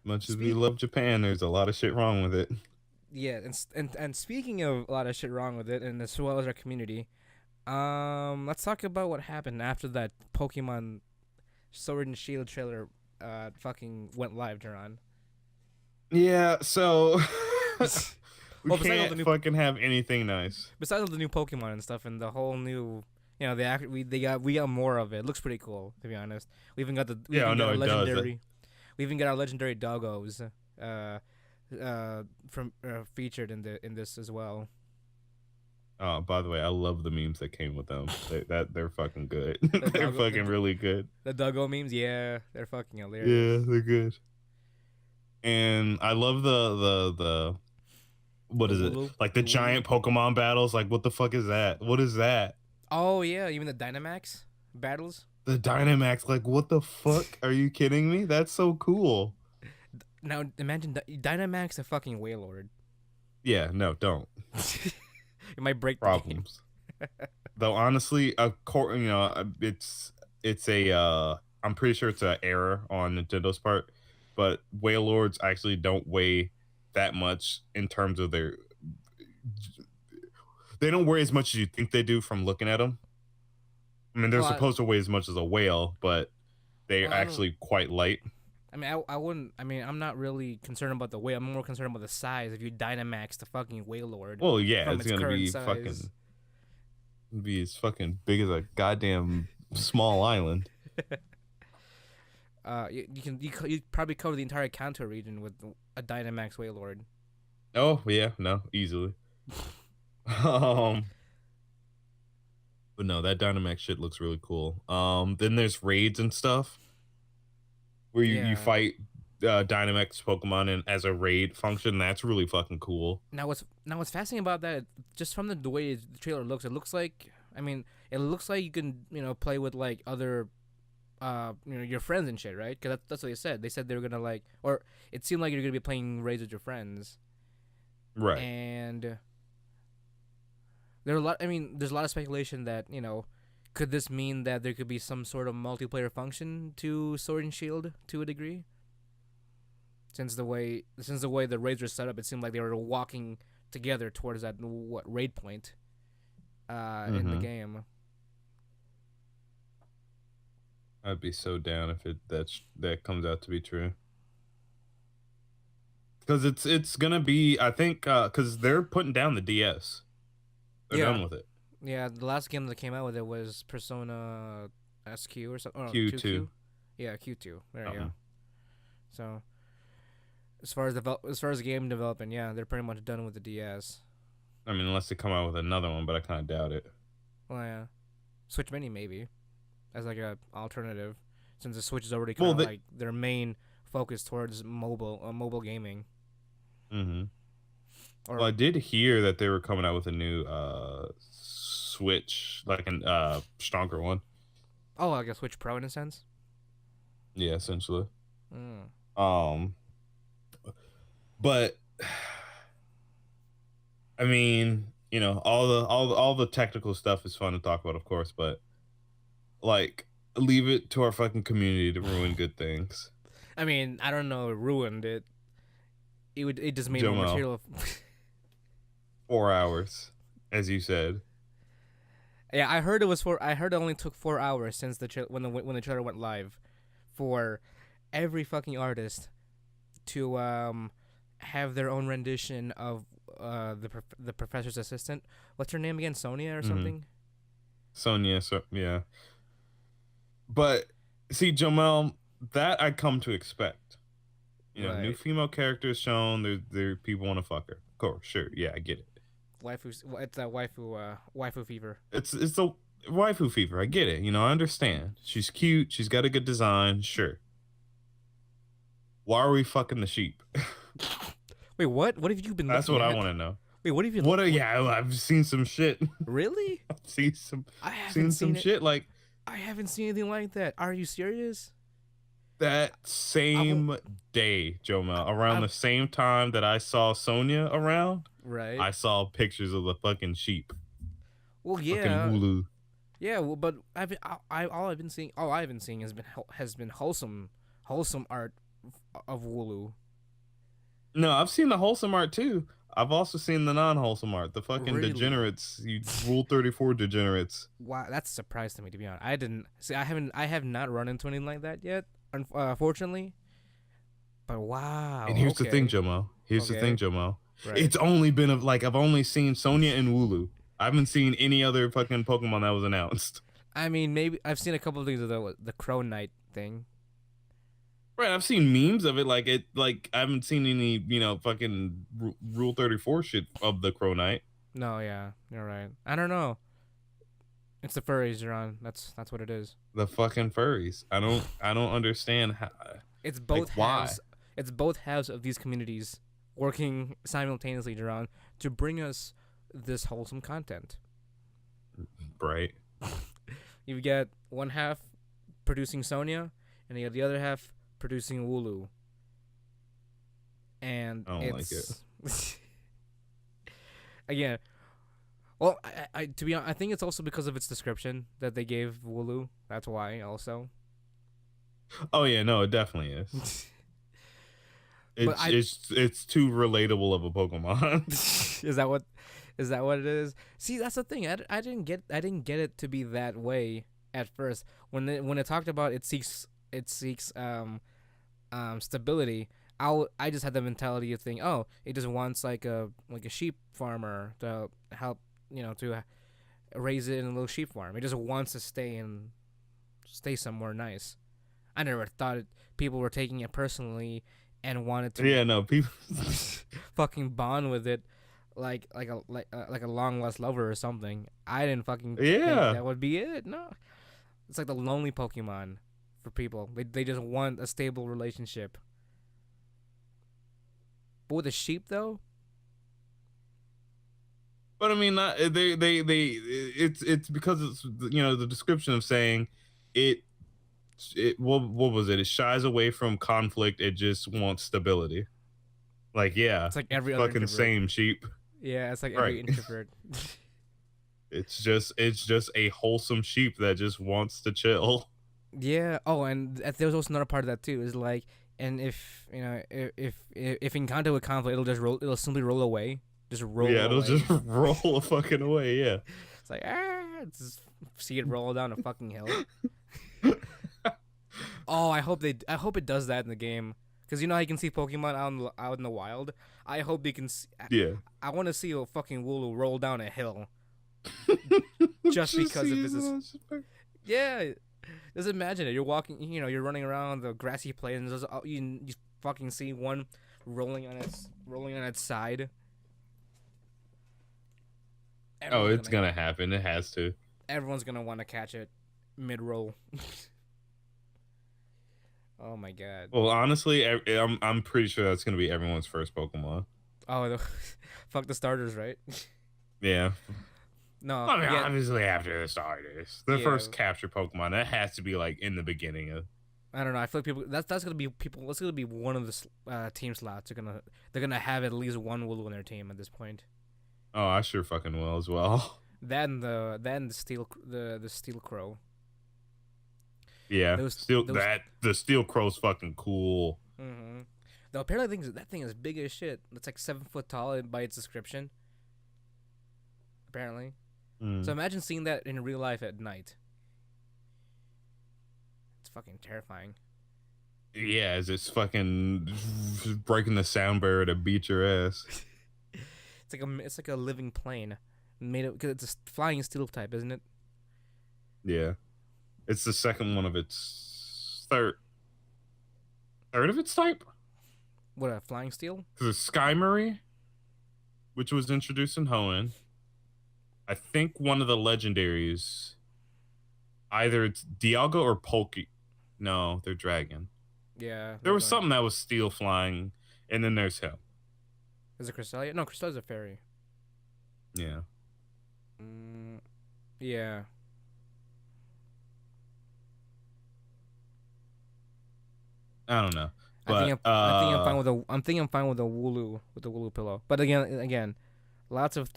Much as we love Japan, there's a lot of shit wrong with it. Yeah, and speaking of a lot of shit wrong with it, and as well as our community, let's talk about what happened after that Pokemon Sword and Shield trailer fucking went live, Jarron. Yeah, so we Well, besides all the can't new fucking have anything nice. besides all the new Pokemon and stuff, and the whole new, we got more of it. It looks pretty cool, to be honest. We Yeah, even I got know our it does. legendary, we even got our legendary doggos, from featured in this as well. Oh, by the way, I love the memes that came with them. They're fucking good. The They're doggo, fucking really good. the doggo memes, yeah, they're fucking Yeah, hilarious. they're good. And I love the what The is it? Wooloo, Like the the Wooloo. giant Pokemon battles. Like, what the fuck is that? What is that? Oh yeah, even the Dynamax battles. The Dynamax. Like, what the fuck? Are you kidding me? That's so cool. Now imagine Dynamax a fucking Wailord. Yeah, no, don't. It might break the game. Problems. Though honestly, it's a I'm pretty sure it's an error on Nintendo's part, but Wailords actually don't weigh that much in terms of their. They don't weigh as much as you think they do from looking at them. I mean, they're Well, supposed to weigh as much as a whale, but they're I don't. actually quite light. I mean, I wouldn't. I mean, I'm not really concerned about the weight. I'm more concerned about the size. If you Dynamax the fucking Wailord Well, yeah, from it's its gonna current be size. be as fucking big as a goddamn small island. You probably cover the entire Kanto region with a Dynamax Wailord. Oh yeah, no, easily. um, but no, that Dynamax shit looks really cool. Then there's raids and stuff where you Yeah. fight Dynamax Pokemon and as a raid function. That's really fucking cool. What's fascinating about that, just from the way the trailer looks, it looks like, I mean, it looks like you can, play with like other your friends and shit, right? Because that's what they said. They said they were gonna like, or it seemed like you're gonna be playing raids with your friends. Right. And there are a lot. I mean, there's a lot of speculation that could this mean that there could be some sort of multiplayer function to Sword and Shield to a degree? Since the way the raids were set up, it seemed like they were walking together towards that raid point in the game. I'd be so down if that comes out to be true. Because it's gonna be, I think, because they're putting down the DS. They're done with it. Yeah, the last game that came out with it was Persona SQ or something. Oh, Q2. Yeah, Q2. There you go. So, as far as game development, yeah, they're pretty much done with the DS. I mean, unless they come out with another one, but I kind of doubt it. Well, yeah, Switch Mini maybe, as like a alternative, since the Switch is already kind of like their main focus towards mobile gaming. Mm-hmm. Well, I did hear that they were coming out with a new Switch, like a stronger one. Oh, like a Switch Pro in a sense. Yeah, essentially. But I mean, all the technical stuff is fun to talk about, of course, but like, leave it to our fucking community to ruin good things. I mean, I don't know, it ruined it. It just made more material. 4 hours, as you said. Yeah, I heard it only took 4 hours since when the trailer went live, for every fucking artist to have their own rendition of the professor's assistant. What's her name again? Sonia or something? Sonia, so yeah. But see, Jomel, that I come to expect. New female characters shown. There people want to fuck her. Of course, sure, yeah, I get it. It's a waifu fever. It's the waifu fever. I get it. I understand. She's cute. She's got a good design. Sure. Why are we fucking the sheep? Wait, what? What have you been? That's what I want to know. Wait, what have you? Yeah, I've seen some shit. Really? I've seen some shit. Like, I haven't seen anything like that. Are you serious? That same day, Jomel, around the same time that I saw Sonia around, right? I saw pictures of the fucking sheep. Well, yeah. Fucking Hulu. Yeah, well, but all I've been seeing has been wholesome art of Wooloo. No, I've seen the wholesome art too. I've also seen the non-wholesome art. The fucking degenerates, you Rule 34 degenerates. Wow, that's a surprise to me, to be honest. I have not run into anything like that yet. unfortunately. But wow, And here's the thing, okay, Jomel. Here's the thing, okay, Jomel. right. It's only been I've only seen Sonya and Wooloo. I haven't seen any other fucking Pokemon that was announced. I mean, maybe I've seen a couple of things of the Crow Knight thing. Right, I've seen memes of it. Like I haven't seen any, fucking Rule 34 shit of the Crow Knight. No, yeah, you're right. I don't know. It's the furries you're on. That's what it is. The fucking furries. I don't understand how. It's Like both why? halves. It's both halves of these communities working simultaneously, Jarron, to bring us this wholesome content. Right. You get one half producing Sonya, and you get the other half producing Wooloo. And I don't like it's again. Well, I to be honest, I think it's also because of its description that they gave Wooloo. That's why also. Oh yeah, no, it definitely is. But It's too relatable of a Pokemon. is that what it is? See, that's the thing. I didn't get it to be that way at first. When it talked about it seeks stability. I just had the mentality of thinking, oh, it just wants like a sheep farmer to help, to raise it in a little sheep farm. It just wants to stay somewhere nice. I never thought people were taking it personally and wanted to Yeah, no, people. fucking bond with it like a long lost lover or something. I didn't fucking think Yeah. that would be it. No, it's like the lonely Pokemon for people. They just want a stable relationship. But with a sheep though, But I mean, it's because it's the description of saying it what was it? It shies away from conflict. It just wants stability. Like, yeah, it's like every other fucking introvert. same sheep. Yeah, it's like every Right. introvert. It's just a wholesome sheep that just wants to chill. Yeah. Oh, and there's also another part of that too. Is like, and if if in contact with conflict, it'll just roll. It'll simply roll away. Just roll Yeah, it'll away. just roll a fucking away. Yeah. It's like just see it roll down a fucking hill. Oh, I hope it does that in the game, because you know how you can see Pokemon out in the wild. I hope you can. Yeah. I want to see a fucking Wooloo roll down a hill, just because of this. Yeah, just imagine it. You're walking, you're running around the grassy plains. You fucking see one rolling on its side. Oh, Everyone's it's gonna happen. It has to. everyone's gonna want to catch it mid roll. Oh my god. Well, honestly, I'm pretty sure that's gonna be everyone's first Pokemon. Oh, fuck the starters, right? Yeah. No, I mean, yeah, obviously after the starters, the yeah. first capture Pokemon that has to be like in the beginning of. I don't know. I feel like people. That's gonna be people. That's gonna be one of the team slots. They're gonna have at least one Wooloo in their team at this point. Oh, I sure fucking will as well. Then the steel crow. Yeah, Those those. the Steel Crow's fucking cool. Mm-hmm. Though apparently that thing is big as shit. It's like 7 foot tall by its description. Apparently. So imagine seeing that in real life at night. It's fucking terrifying. Yeah, as it's fucking breaking the sound barrier to beat your ass. It's like a living plane, made of, because it's a flying steel type, isn't it? Yeah, it's the second one of its third of its type. What, a flying steel? Because it's Skymarie, which was introduced in Hoenn. I think one of the legendaries, either it's Dialga or Polky. No, they're dragon. Yeah. There was something that was steel flying, and then there's him. Is it Cresselia? No, Cresselia's a fairy. Yeah. Yeah. I don't know. But, I think I'm fine with the Wooloo pillow. But again, lots of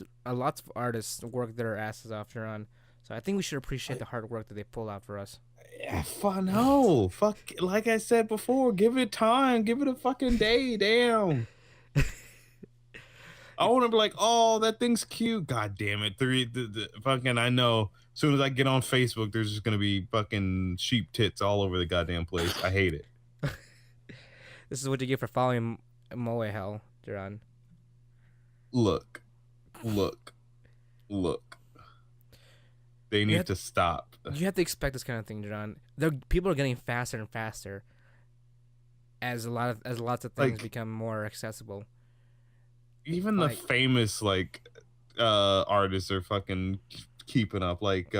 artists work their asses off, Jarron. So I think we should appreciate the hard work that they pull out for us. Yeah, no, fuck. Like I said before, give it time. Give it a fucking day. Damn. I want to be like, oh, that thing's cute. God damn it. The fucking, I know soon as I get on Facebook, there's just gonna be fucking sheep tits all over the goddamn place. I hate it. This is what you get for following Moe Hell, Jarron. Look, look, look. They need to stop. You have to expect this kind of thing, Jarron. People are getting faster and faster as lots of things become more accessible. Even the famous artists are fucking keeping up. Like they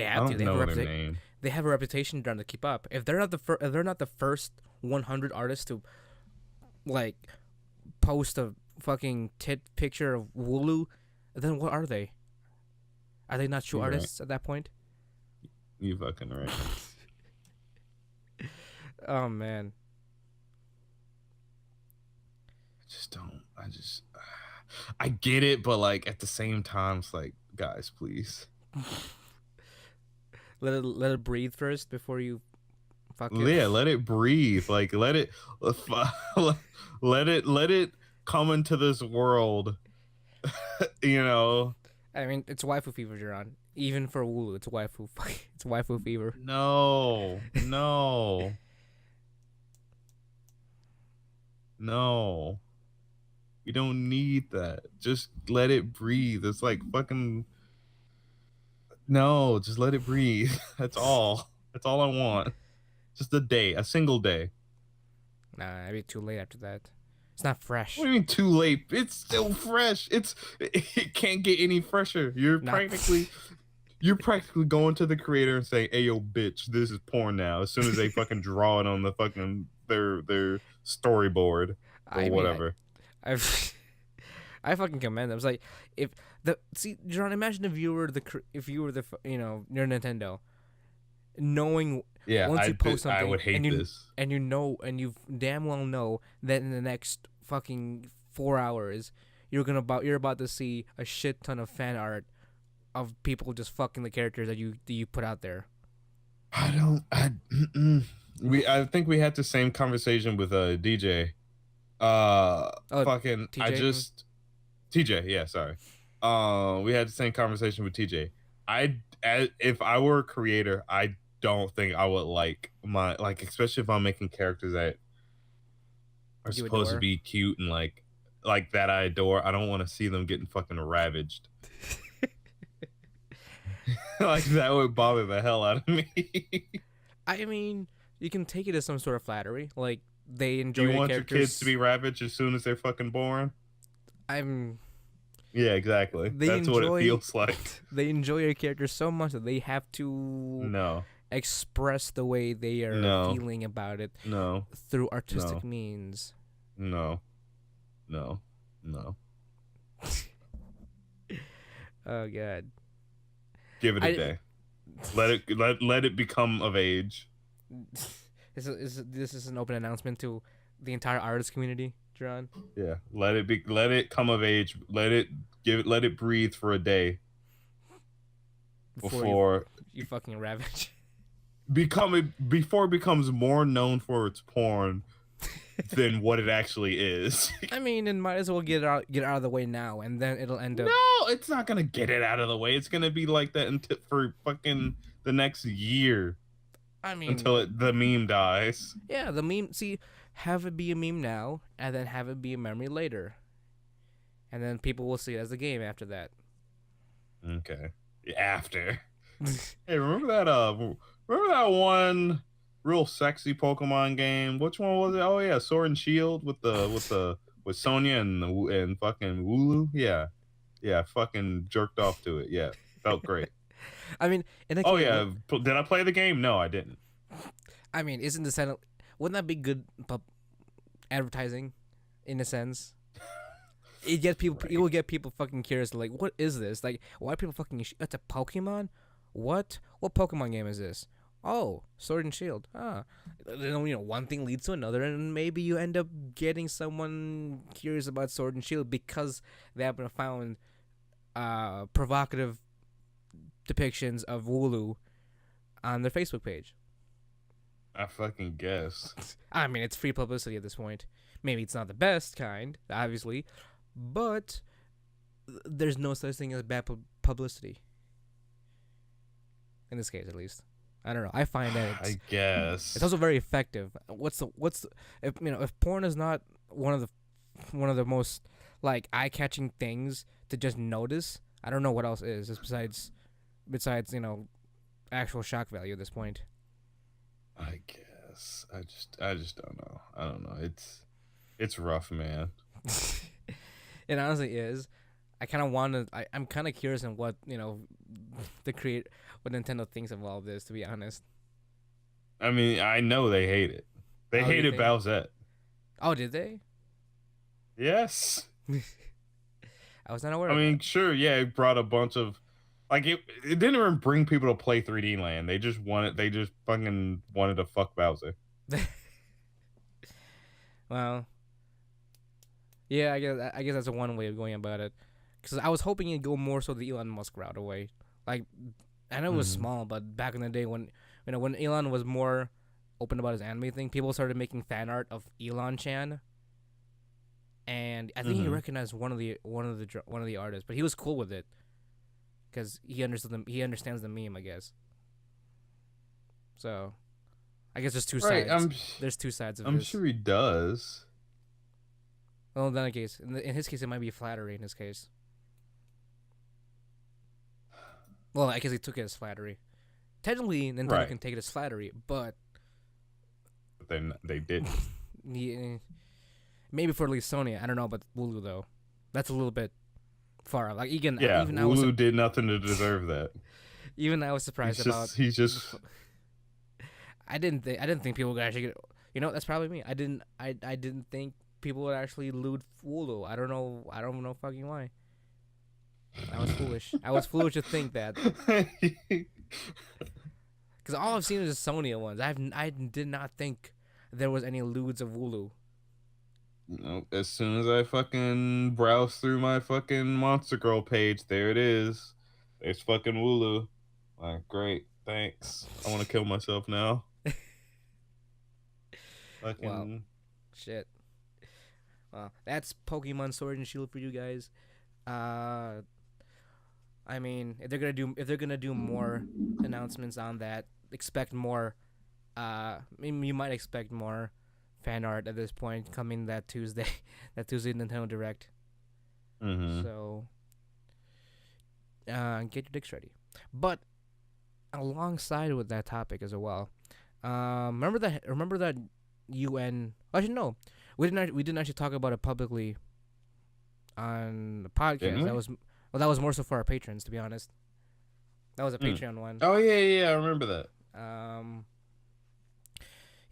have to. Know their name. They have a reputation trying to keep up. If they're not the first 100 artists to like post a fucking tit picture of Wooloo, then what are they? Are they not true artists at that point? You fucking right. Oh man. I get it, but like at the same time, it's like, guys, please. let it breathe first before you fuck it. Yeah, let it breathe. Like let it come into this world. You know. I mean, it's waifu fever, Jarron. Even for Wooloo, it's waifu fever. No. No. You don't need that. Just let it breathe. It's like fucking... No, just let it breathe. That's all. That's all I want. Just a single day. Nah, it'd be too late after that. It's not fresh. What do you mean too late? It's still fresh. It can't get any fresher. You're practically going to the creator and saying, "Hey, yo, bitch, this is porn now." As soon as they fucking draw it on the fucking their storyboard or whatever. I fucking commend them. It's like Jarron, imagine if you were the your Nintendo, knowing once you post something, I would hate this, and you damn well know that in the next fucking 4 hours you're about to see a shit ton of fan art of people just fucking the characters that you put out there. I think we had the same conversation with DJ. Fucking TJ? TJ, yeah, sorry. We had the same conversation with TJ. If I were a creator, I don't think I would like especially if I'm making characters that are supposed to be cute and like that I adore. I don't want to see them getting fucking ravaged. Like that would bother the hell out of me. I mean, you can take it as some sort of flattery. Like they enjoy. You want your kids to be ravaged as soon as they're fucking born? Yeah, exactly. That's what it feels like. They enjoy your characters so much that they have to express the way they are feeling about it through artistic means. No. Oh god. Give it a day. Let it become of age. This is an open announcement to the entire artist community, Jarron. Yeah, let it come of age. Let it breathe for a day before you fucking ravage. Before it becomes more known for its porn than what it actually is. I mean, it might as well get out of the way now, and then it'll end up. No, it's not gonna get it out of the way. It's gonna be like that for fucking the next year. I mean, until the meme dies. Yeah, the meme. See, have it be a meme now, and then have it be a memory later, and then people will see it as a game after that. Okay, after. Hey, remember that one real sexy Pokemon game? Which one was it? Oh yeah, Sword and Shield with Sonya and fucking Wooloo. Yeah, fucking jerked off to it. Yeah, felt great. I mean, did I play the game? No, I didn't. I mean, wouldn't that be good advertising, in a sense? It will get people fucking curious. Like, what is this? Like, why are people fucking? That's a Pokemon. What Pokemon game is this? Oh, Sword and Shield. One thing leads to another, and maybe you end up getting someone curious about Sword and Shield because they happen to found provocative depictions of Wooloo on their Facebook page. I fucking guess. I mean, it's free publicity at this point. Maybe it's not the best kind, obviously, but there's no such thing as bad publicity. in this case at least. I don't know. I find that I guess it's also very effective. If porn is not one of the most like eye-catching things to just notice, I don't know what else is besides actual shock value at this point. I guess I just don't know. I don't know. It's rough, man. It honestly is. I kind of want to. I'm kind of curious on what what Nintendo thinks of all of this. To be honest. I mean, I know they hate it. They hated Bowsette. Oh, did they? Yes. I was not aware. I of mean, that. sure, yeah, it brought a bunch of like it didn't even bring people to play 3D Land. They just fucking wanted to fuck Bowser. Well, yeah, I guess that's one way of going about it. Because I was hoping it'd go more so the Elon Musk route away. Like, I know it was small, but back in the day when Elon was more open about his anime thing, people started making fan art of Elon Chan. And I think he recognized one of the artists, but he was cool with it because he understands the meme, I guess. So, I guess there's two sides. There's two sides of this. I'm sure he does. Well, in that case, in his case, it might be flattery. In his case, well, I guess he took it as flattery. Technically, Nintendo can take it as flattery, but then they didn't. Yeah, maybe for at least Sony. I don't know about Wooloo though. That's a little bit far. Like even Wooloo did nothing to deserve that. Even I was surprised about. He's just. I didn't think people would actually get. That's probably me. I didn't think people would actually loot Wooloo. I don't know fucking why. I was foolish. I was foolish to think that. Because all I've seen is the Sony ones. I did not think there was any lewds of Wooloo. As soon as I fucking browse through my fucking Monster Girl page, there it is. There's fucking Wooloo. Like, great, thanks. I want to kill myself now. Fucking. Well, shit. Well, that's Pokemon Sword and Shield for you guys. I mean, if they're gonna do more announcements on that, expect more. You might expect more fan art at this point coming that Tuesday Nintendo Direct. So, get your dicks ready. But alongside with that topic as well, remember that UN. Actually, no, we didn't actually talk about it publicly on the podcast. That was more so for our patrons, to be honest. That was a Patreon one. Oh yeah, I remember that.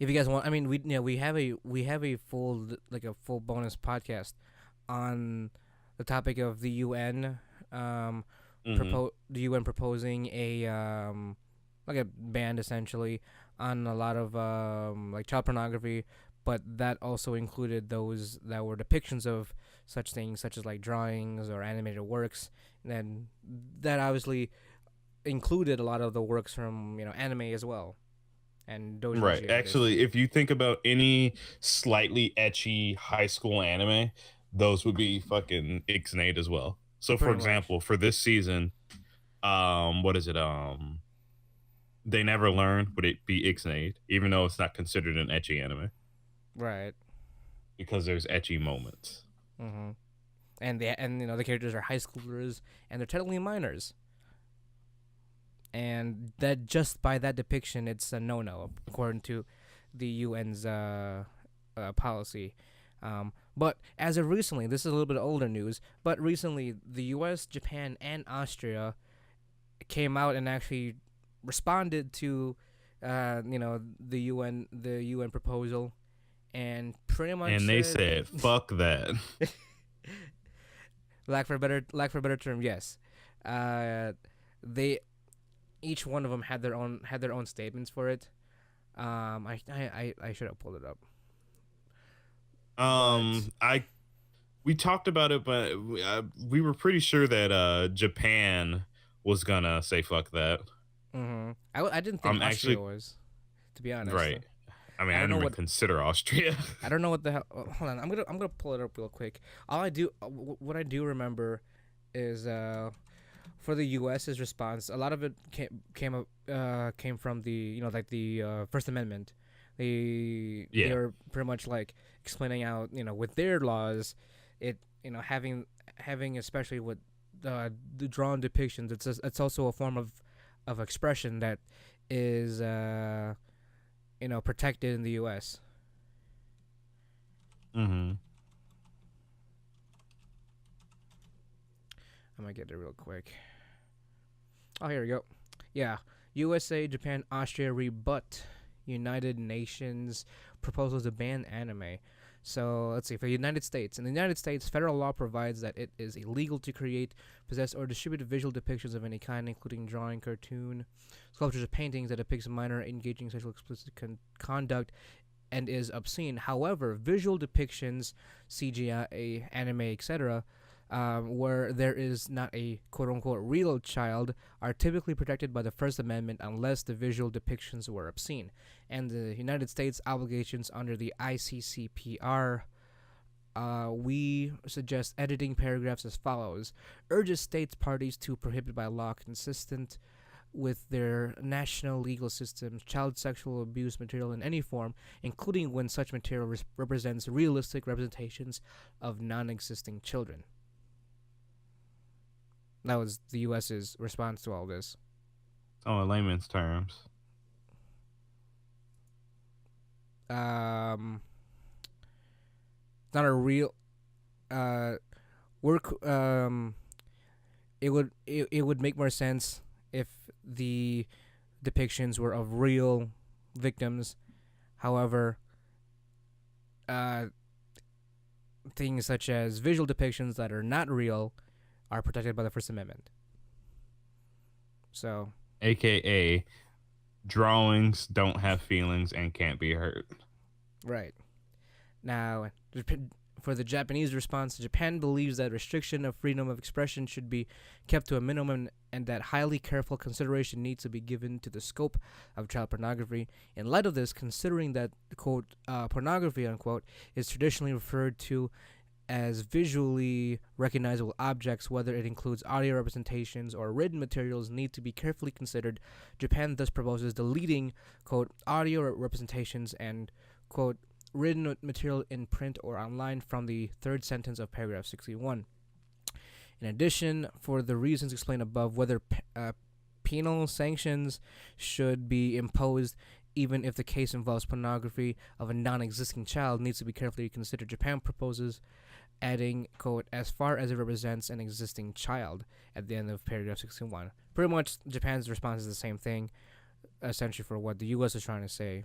If you guys want, I mean, we have a full bonus podcast on the topic of the UN, the UN proposing a like a ban essentially on a lot of like child pornography, but that also included those that were depictions of such things, such as like drawings or animated works, and then that obviously included a lot of the works from anime as well. And doujinshi right. Actually, if you think about any slightly ecchi high school anime, those would be fucking ixnayed as well. So, for example, for this season, what is it? They Never Learn, would it be ixnayed, even though it's not considered an ecchi anime? Right. Because there's ecchi moments. And the characters are high schoolers and they're technically minors. And that just by that depiction, it's a no-no according to the UN's policy. But as of recently, this is a little bit older news, but recently the US, Japan, and Austria came out and actually responded to the UN proposal, and pretty much they said fuck that. lack for a better term, yes. They each one of them had their own statements for it. I should have pulled it up. We talked about it, but we were pretty sure that Japan was gonna say fuck that. I didn't think Austria was, to be honest. Right. I mean, I didn't even consider Austria. I don't know what the hell. Hold on, I'm gonna pull it up real quick. What I do remember is for the U.S.'s response, a lot of it came from the like the First Amendment. They were pretty much like explaining out with their laws, it having especially with the drawn depictions. It's also a form of expression that is protected in the U.S. Mm-hmm. I'm gonna get it real quick. Oh, here we go. Yeah, USA, Japan, Austria rebut United Nations proposals to ban anime. So let's see. For the United States, in the United States, federal law provides that it is illegal to create, possess, or distribute visual depictions of any kind, including drawing, cartoon, sculptures, or paintings that depicts minor engaging sexual explicit conduct and is obscene. However, visual depictions, CGI, anime, etc., where there is not a quote-unquote real child, are typically protected by the First Amendment unless the visual depictions were obscene. And the United States obligations under the ICCPR, we suggest editing paragraphs as follows. Urges states parties to prohibit by law consistent with their national legal systems child sexual abuse material in any form, including when such material represents realistic representations of non-existing children. That was the U.S.'s response to all this. Oh, in layman's terms. Not a real. It would make more sense if the depictions were of real victims. However, things such as visual depictions that are not real are protected by the First Amendment. So, AKA, drawings don't have feelings and can't be hurt. Right. Now, for the Japanese response, Japan believes that restriction of freedom of expression should be kept to a minimum and that highly careful consideration needs to be given to the scope of child pornography. In light of this, considering that, quote, pornography, unquote, is traditionally referred to as visually recognizable objects, whether it includes audio representations or written materials, need to be carefully considered. Japan thus proposes deleting, quote, audio representations and, quote, written material in print or online from the third sentence of paragraph 61. In addition, for the reasons explained above, whether penal sanctions should be imposed even if the case involves pornography of a non-existing child needs to be carefully considered. Japan proposes adding, quote, as far as it represents an existing child at the end of paragraph 61. Pretty much Japan's response is the same thing, essentially, for what the U.S. is trying to say.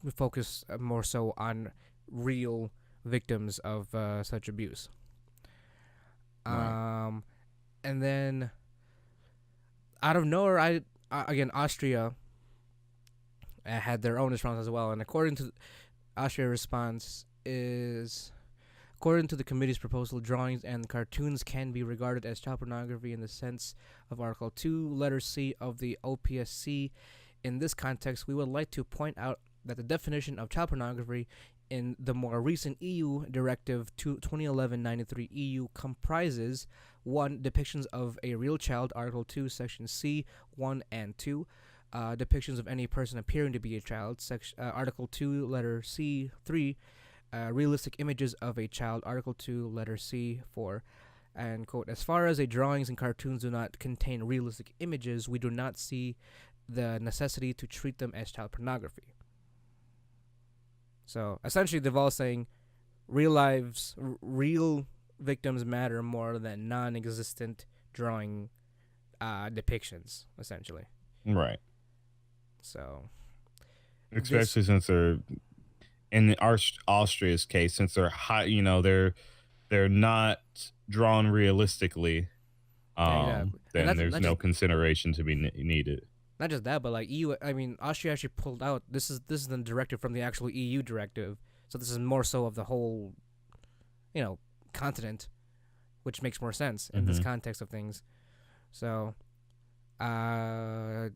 We focus more so on real victims of such abuse. Right. And then out of nowhere, again, Austria had their own response as well. And according to Austria's response is, according to the committee's proposal, drawings and cartoons can be regarded as child pornography in the sense of Article 2, letter C of the OPSC. In this context, we would like to point out that the definition of child pornography in the more recent EU Directive 2011/93 EU comprises 1. Depictions of a real child, Article 2, Section C, 1 and 2. Depictions of any person appearing to be a child, Article 2, letter C, 3. Realistic images of a child, Article 2, letter C, 4. And, quote, as far as drawings and cartoons do not contain realistic images, we do not see the necessity to treat them as child pornography. So essentially, they're all saying real victims matter more than non-existent drawing depictions, essentially. Right. So, especially since they're in Austria's case, since they're high, they're not drawn realistically. Then there's no consideration to be needed. Not just that, but like EU. I mean, Austria actually pulled out. This is the directive from the actual EU directive. So this is more so of the whole, continent, which makes more sense in this context of things. So, the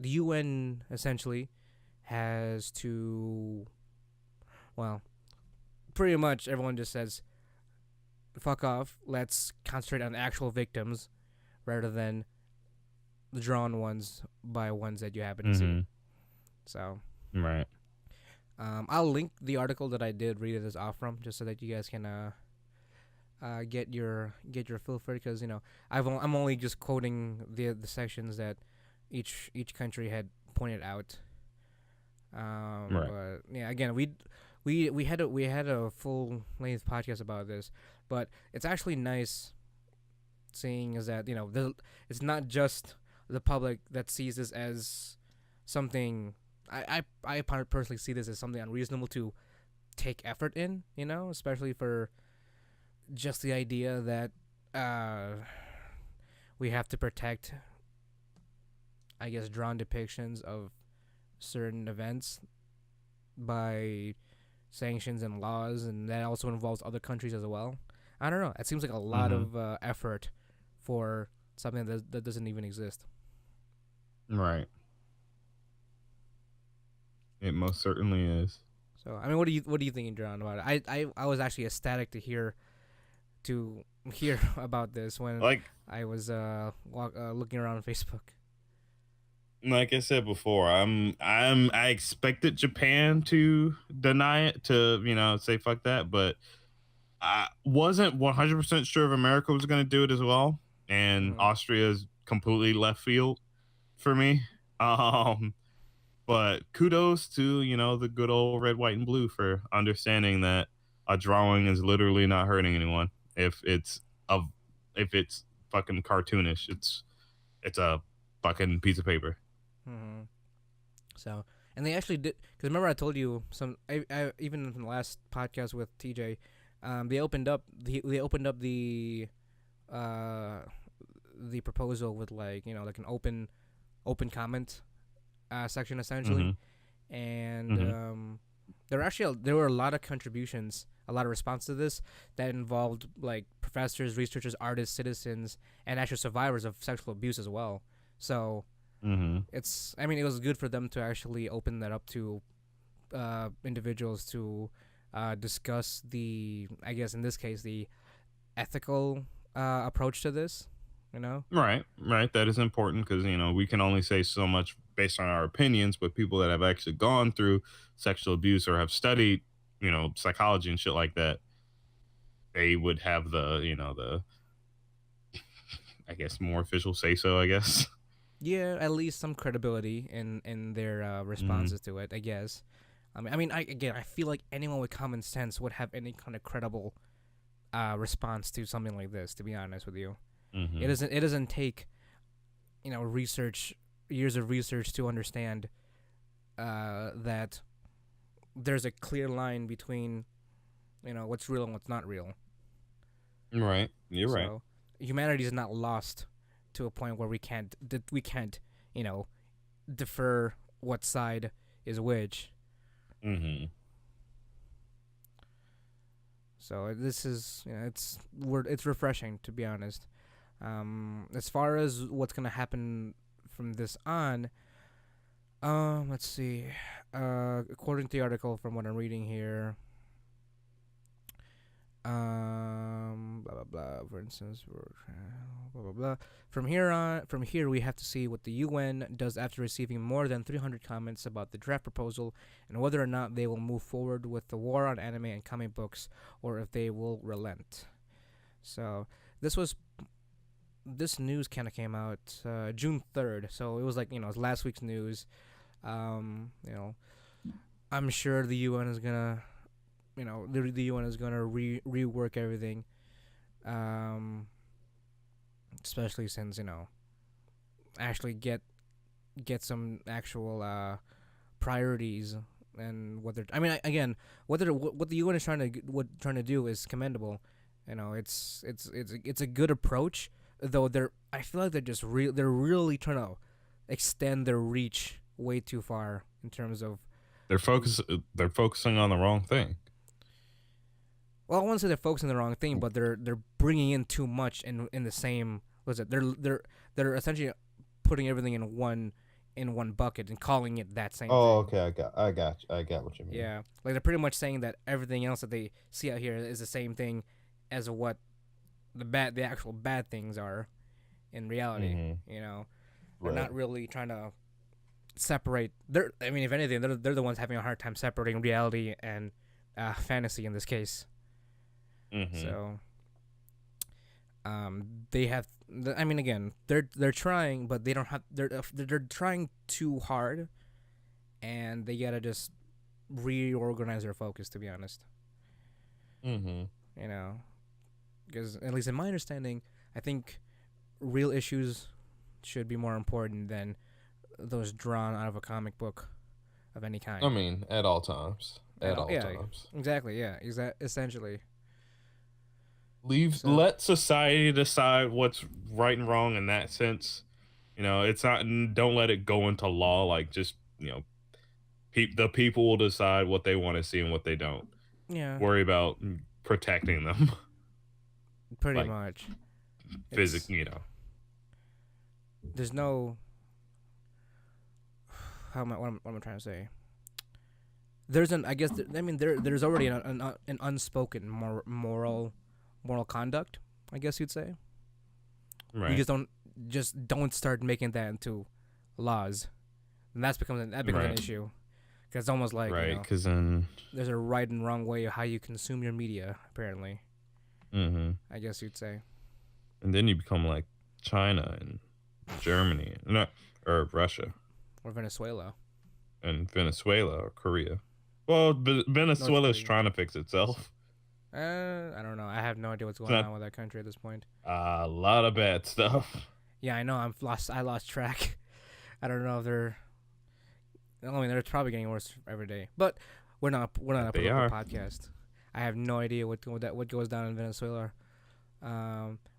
UN essentially has to, pretty much everyone just says, fuck off. Let's concentrate on actual victims rather than the drawn ones by ones that you happen to see. So, right. I'll link the article that I did read this off from, just so that you guys can get your feel for it, because I'm only just quoting the sections that each country had pointed out. Right. But yeah, again, we had a full length podcast about this, but it's actually nice seeing is that it's not just the public that sees this as something. I personally see this as something unreasonable to take effort in, especially for just the idea that we have to protect, I guess, drawn depictions of certain events by sanctions and laws, and that also involves other countries as well. I don't know. It seems like a lot of effort for something that doesn't even exist. Right. It most certainly is. So, I mean, what do you think, John, about it? I was actually ecstatic to hear about this when I was looking around on Facebook. Like I said before, I expected Japan to deny it, to say fuck that, but I wasn't 100% sure if America was going to do it as well, and Austria is completely left field for me. But kudos to the good old red, white, and blue for understanding that a drawing is literally not hurting anyone. If it's fucking cartoonish, it's a fucking piece of paper. Mm-hmm. So, and they actually did, because remember I told you I even in the last podcast with TJ, they opened up the proposal with like an open comment section essentially, and there were a lot of contributions, a lot of response to this that involved like professors, researchers, artists, citizens, and actual survivors of sexual abuse as well. So. It was good for them to actually open that up to individuals to discuss the, I guess in this case, the ethical approach to this, Right. That is important because, we can only say so much based on our opinions, but people that have actually gone through sexual abuse or have studied, psychology and shit like that, they would have the I guess, more official say so, I guess. Yeah, at least some credibility in their responses to it, I guess. I feel like anyone with common sense would have any kind of credible response to something like this. To be honest with you, it doesn't take years of research to understand that there's a clear line between what's real and what's not real. Right, you're right. Humanity is not lost to a point where we can't defer what side is which. So this is it's refreshing, to be honest. As far as what's gonna happen from this on, let's see. According to the article, from what I'm reading here, blah blah blah. For instance, blah blah blah. From here, we have to see what the UN does after receiving more than 300 comments about the draft proposal, and whether or not they will move forward with the war on anime and comic books, or if they will relent. So this news kind of came out June 3rd, so it was like it's last week's news. I'm sure the UN is gonna. The UN is gonna rework everything, especially since actually get some actual priorities, and what the UN is trying to do is commendable. It's a good approach, though I feel like they're really trying to extend their reach way too far in terms of they're focusing on the wrong thing. Well, I wouldn't say they're focusing on the wrong thing, but they're bringing in too much in the same. What's it? They're essentially putting everything in one bucket and calling it that same. Oh, thing. Okay, I got what you mean. Yeah, like they're pretty much saying that everything else that they see out here is the same thing, as what the actual bad things are in reality. Mm-hmm. You know, Right. they're not really trying to separate. I mean, if anything, they're the ones having a hard time separating reality and fantasy in this case. Mm-hmm. So, they have. I mean, again, they're trying, but they don't have. They're trying too hard, and they gotta just reorganize their focus. To be honest. Mm-hmm. You know, because at least in my understanding, I think real issues should be more important than those drawn out of a comic book of any kind. I mean, at all times. At all yeah, times. Exactly. Yeah. Essentially. Let society decide what's right and wrong in that sense. You know, it's not. Don't let it go into law. Like, just, you know, the people will decide what they want to see and what they don't. Yeah. Worry about protecting them. Pretty much. Physically, you know. There's no. What am I trying to say? There's an. I guess. There's already an unspoken moral conduct. I guess you'd say. Right. You just don't start making that into laws, and that becomes an issue. Because it's almost like, right, because then there's a right and wrong way of how you consume your media, apparently. Mm-hmm. I guess you'd say. And then you become like China and Germany, or Russia. Or Venezuela. And Venezuela or Korea. Well, Venezuela's trying to fix itself. I don't know. I have no idea what's going on with that country at this point. A lot of bad stuff. Yeah, I know. I lost track. I don't know if they're... I mean, they're probably getting worse every day. But we're not a political podcast. I have no idea what goes down in Venezuela.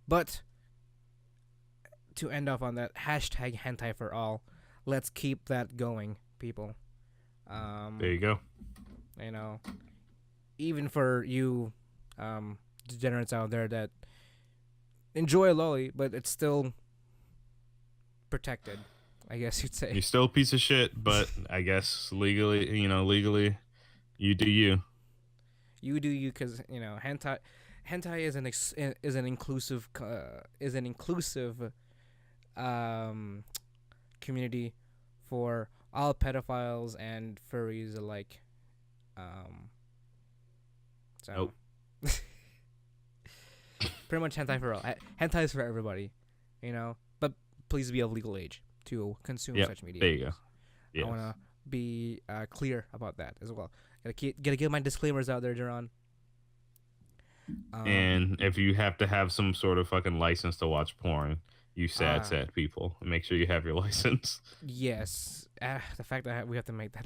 But to end off on that, hashtag hentai for all. Let's keep that going, people. There you go. You know, even for you degenerates out there that enjoy lolly, but it's still protected, I guess you'd say. You're still a piece of shit, but I guess legally, you do you. You do you, because hentai is an inclusive community for all pedophiles and furries alike. Nope. Pretty much hentai for all. Hentai is for everybody, but please be of legal age to consume such media. There you go. Yes. I want to be clear about that as well. Gotta get my disclaimers out there, Jarron. And if you have to have some sort of fucking license to watch porn, you sad people, make sure you have your license. Yes. The fact that we have to make that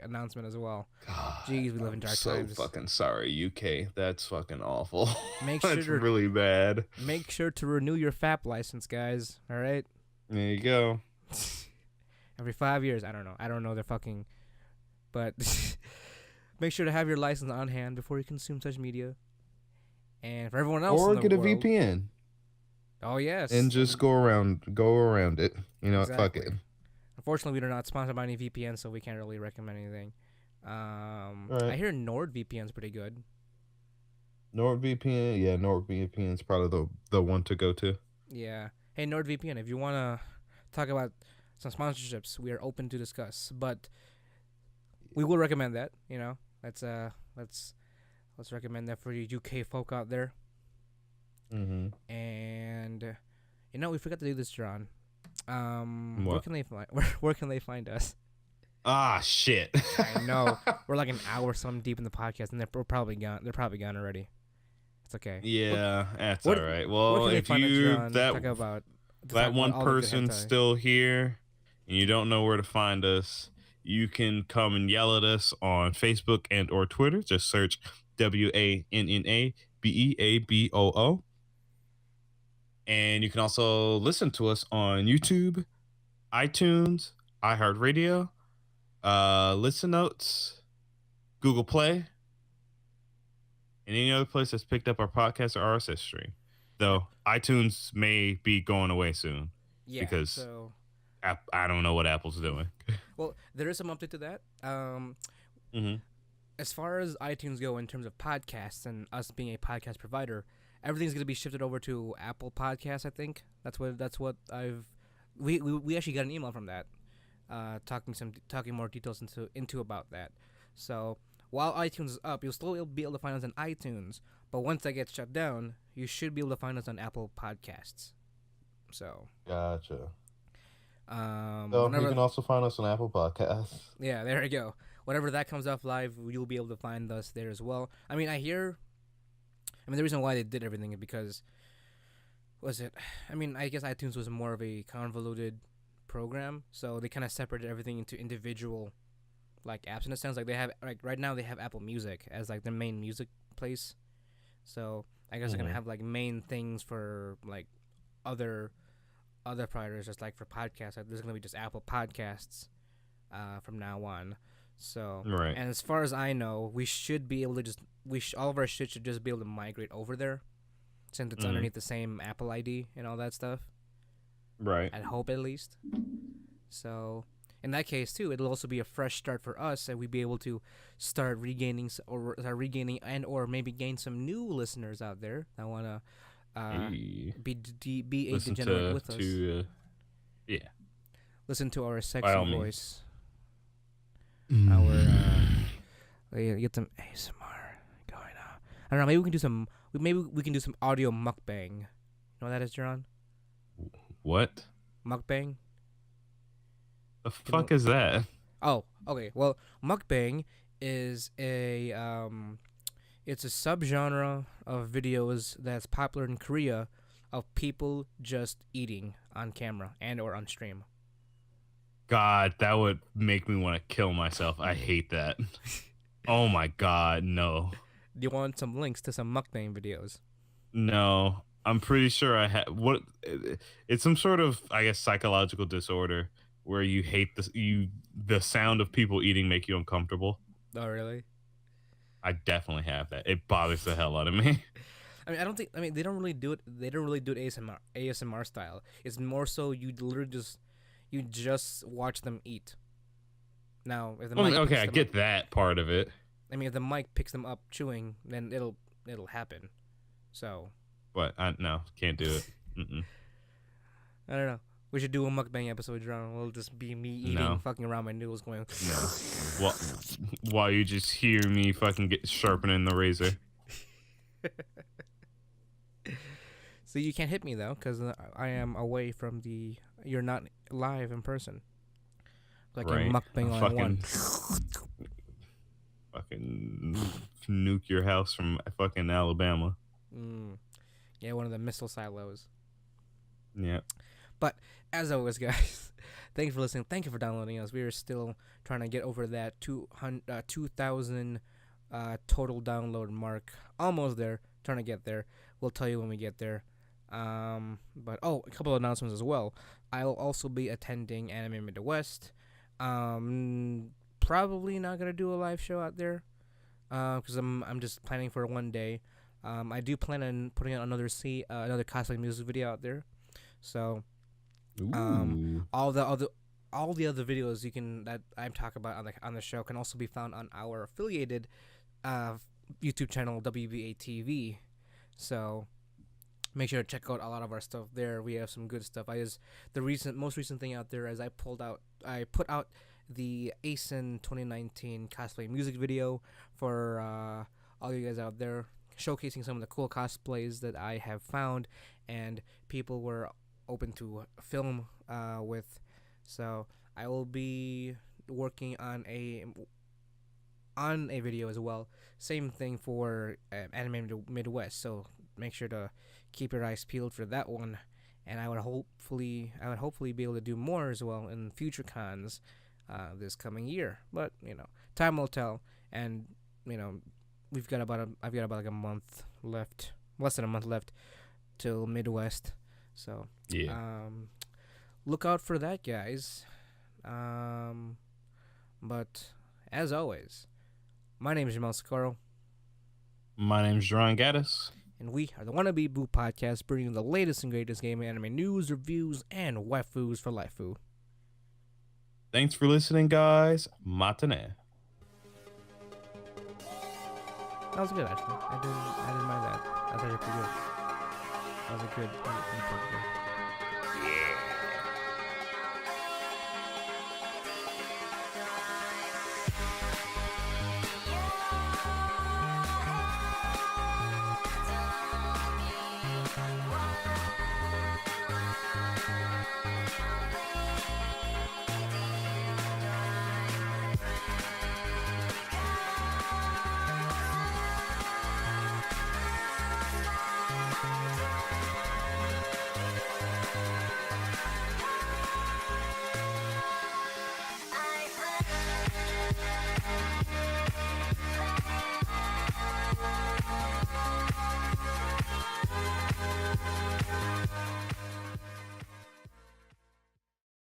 announcement as well. God, jeez, we live in dark times. So fucking sorry, UK. That's fucking awful. That's really bad. Make sure to renew your FAP license, guys. All right. There you go. Every 5 years. I don't know. They're fucking. But make sure to have your license on hand before you consume such media. And for everyone else, or in the get world, a VPN. Oh yes. And just go around it. Exactly. Fuck it. Unfortunately, we are not sponsored by any VPN, so we can't really recommend anything. Right. I hear NordVPN's pretty good. NordVPN, yeah, NordVPN's probably the one to go to. Yeah. Hey, NordVPN, if you want to talk about some sponsorships, we are open to discuss. But we will recommend that. Let's recommend that for you UK folk out there. Mm-hmm. And we forgot to do this, John. What? Where can they find us? Ah, shit. I know. We're like an hour something deep in the podcast, and they're probably gone. They're probably gone already. It's okay. Yeah, that's all right. Well, if that one person's still here and you don't know where to find us, you can come and yell at us on Facebook and or Twitter. Just search WANNABEABOO. And you can also listen to us on YouTube, iTunes, iHeartRadio, Listen Notes, Google Play, and any other place that's picked up our podcast or RSS stream. Though iTunes may be going away soon. Yeah, because I don't know what Apple's doing. Well, there is some update to that. as far as iTunes go in terms of podcasts and us being a podcast provider, everything's gonna be shifted over to Apple Podcasts. I think that's what I've. We actually got an email from that, talking more details into about that. So while iTunes is up, you'll still be able to find us on iTunes. But once that gets shut down, you should be able to find us on Apple Podcasts. So gotcha. So you can also find us on Apple Podcasts. Yeah, there you go. Whenever that comes off live, you'll be able to find us there as well. I mean, the reason why they did everything is because, I guess iTunes was more of a convoluted program, so they kind of separated everything into individual, like, apps in a sense. Like, they have, like, right now they have Apple Music as, like, their main music place. So I guess they're gonna have, like, main things for, like, other providers, just like for podcasts. Like, there's gonna be just Apple Podcasts from now on. So right. And as far as I know, we should be able to all of our shit should just be able to migrate over there, since it's underneath the same Apple ID and all that stuff. Right. I hope, at least. So in that case too, it'll also be a fresh start for us, and we'd be able to start regaining or maybe gain some new listeners out there that wanna be a degenerate with us. Listen to our sexy voice. Get some ASMR going on. I don't know. Maybe we can do some audio mukbang. You know what that is, Jarron? What? Mukbang. The fuck is that? Oh, okay. Well, mukbang is it's a subgenre of videos that's popular in Korea of people just eating on camera and or on stream. God, that would make me want to kill myself. I hate that. Oh my God, no. Do you want some links to some mukbang videos? No, I'm pretty sure I have. It's some sort of, I guess, psychological disorder where you hate the sound of people eating make you uncomfortable. Oh, really? I definitely have that. It bothers the hell out of me. They don't really do it. They don't really do it ASMR style. It's more so you literally just watch them eat. Now, if the mic I get that part of it. If the mic picks them up chewing, then it'll happen. So. But no, can't do it. I don't know. We should do a mukbang episode, Jarron. It'll just be me eating, fucking around my noodles, going. No. While you just hear me fucking get sharpening the razor. So you can't hit me though, because I am away from the. You're not live in person. Like a mukbang on one. Fucking nuke your house from fucking Alabama. Yeah, one of the missile silos. Yeah. But as always, guys, thank you for listening. Thank you for downloading us. We are still trying to get over that 2,000 total download mark. Almost there. Trying to get there. We'll tell you when we get there. But a couple of announcements as well. I'll also be attending Anime Midwest. Probably not gonna do a live show out there, because I'm just planning for one day. I do plan on putting out another cosplay music video out there. So, all the other videos that I talk about on the show can also be found on our affiliated YouTube channel, WBA TV. So make sure to check out a lot of our stuff there. We have some good stuff. Most recent thing out there is I put out the ASIN 2019 cosplay music video for all you guys out there, showcasing some of the cool cosplays that I have found and people were open to film with. So I will be working on a video as well. Same thing for Anime Midwest. So make sure to keep your eyes peeled for that one. And I would hopefully be able to do more as well in future cons this coming year. But time will tell. And I've got about like a month left, less than a month left till Midwest. So yeah, look out for that, guys. But as always, my name is Jomel Socorro. My name is Jarron Gaddis. And we are the Wannabe Boo Podcast, bringing the latest and greatest game and anime news, reviews, and waifus for life food. Thanks for listening, guys. Matane. That was good actually. I didn't mind that. That's actually pretty good. That was a good. Yeah.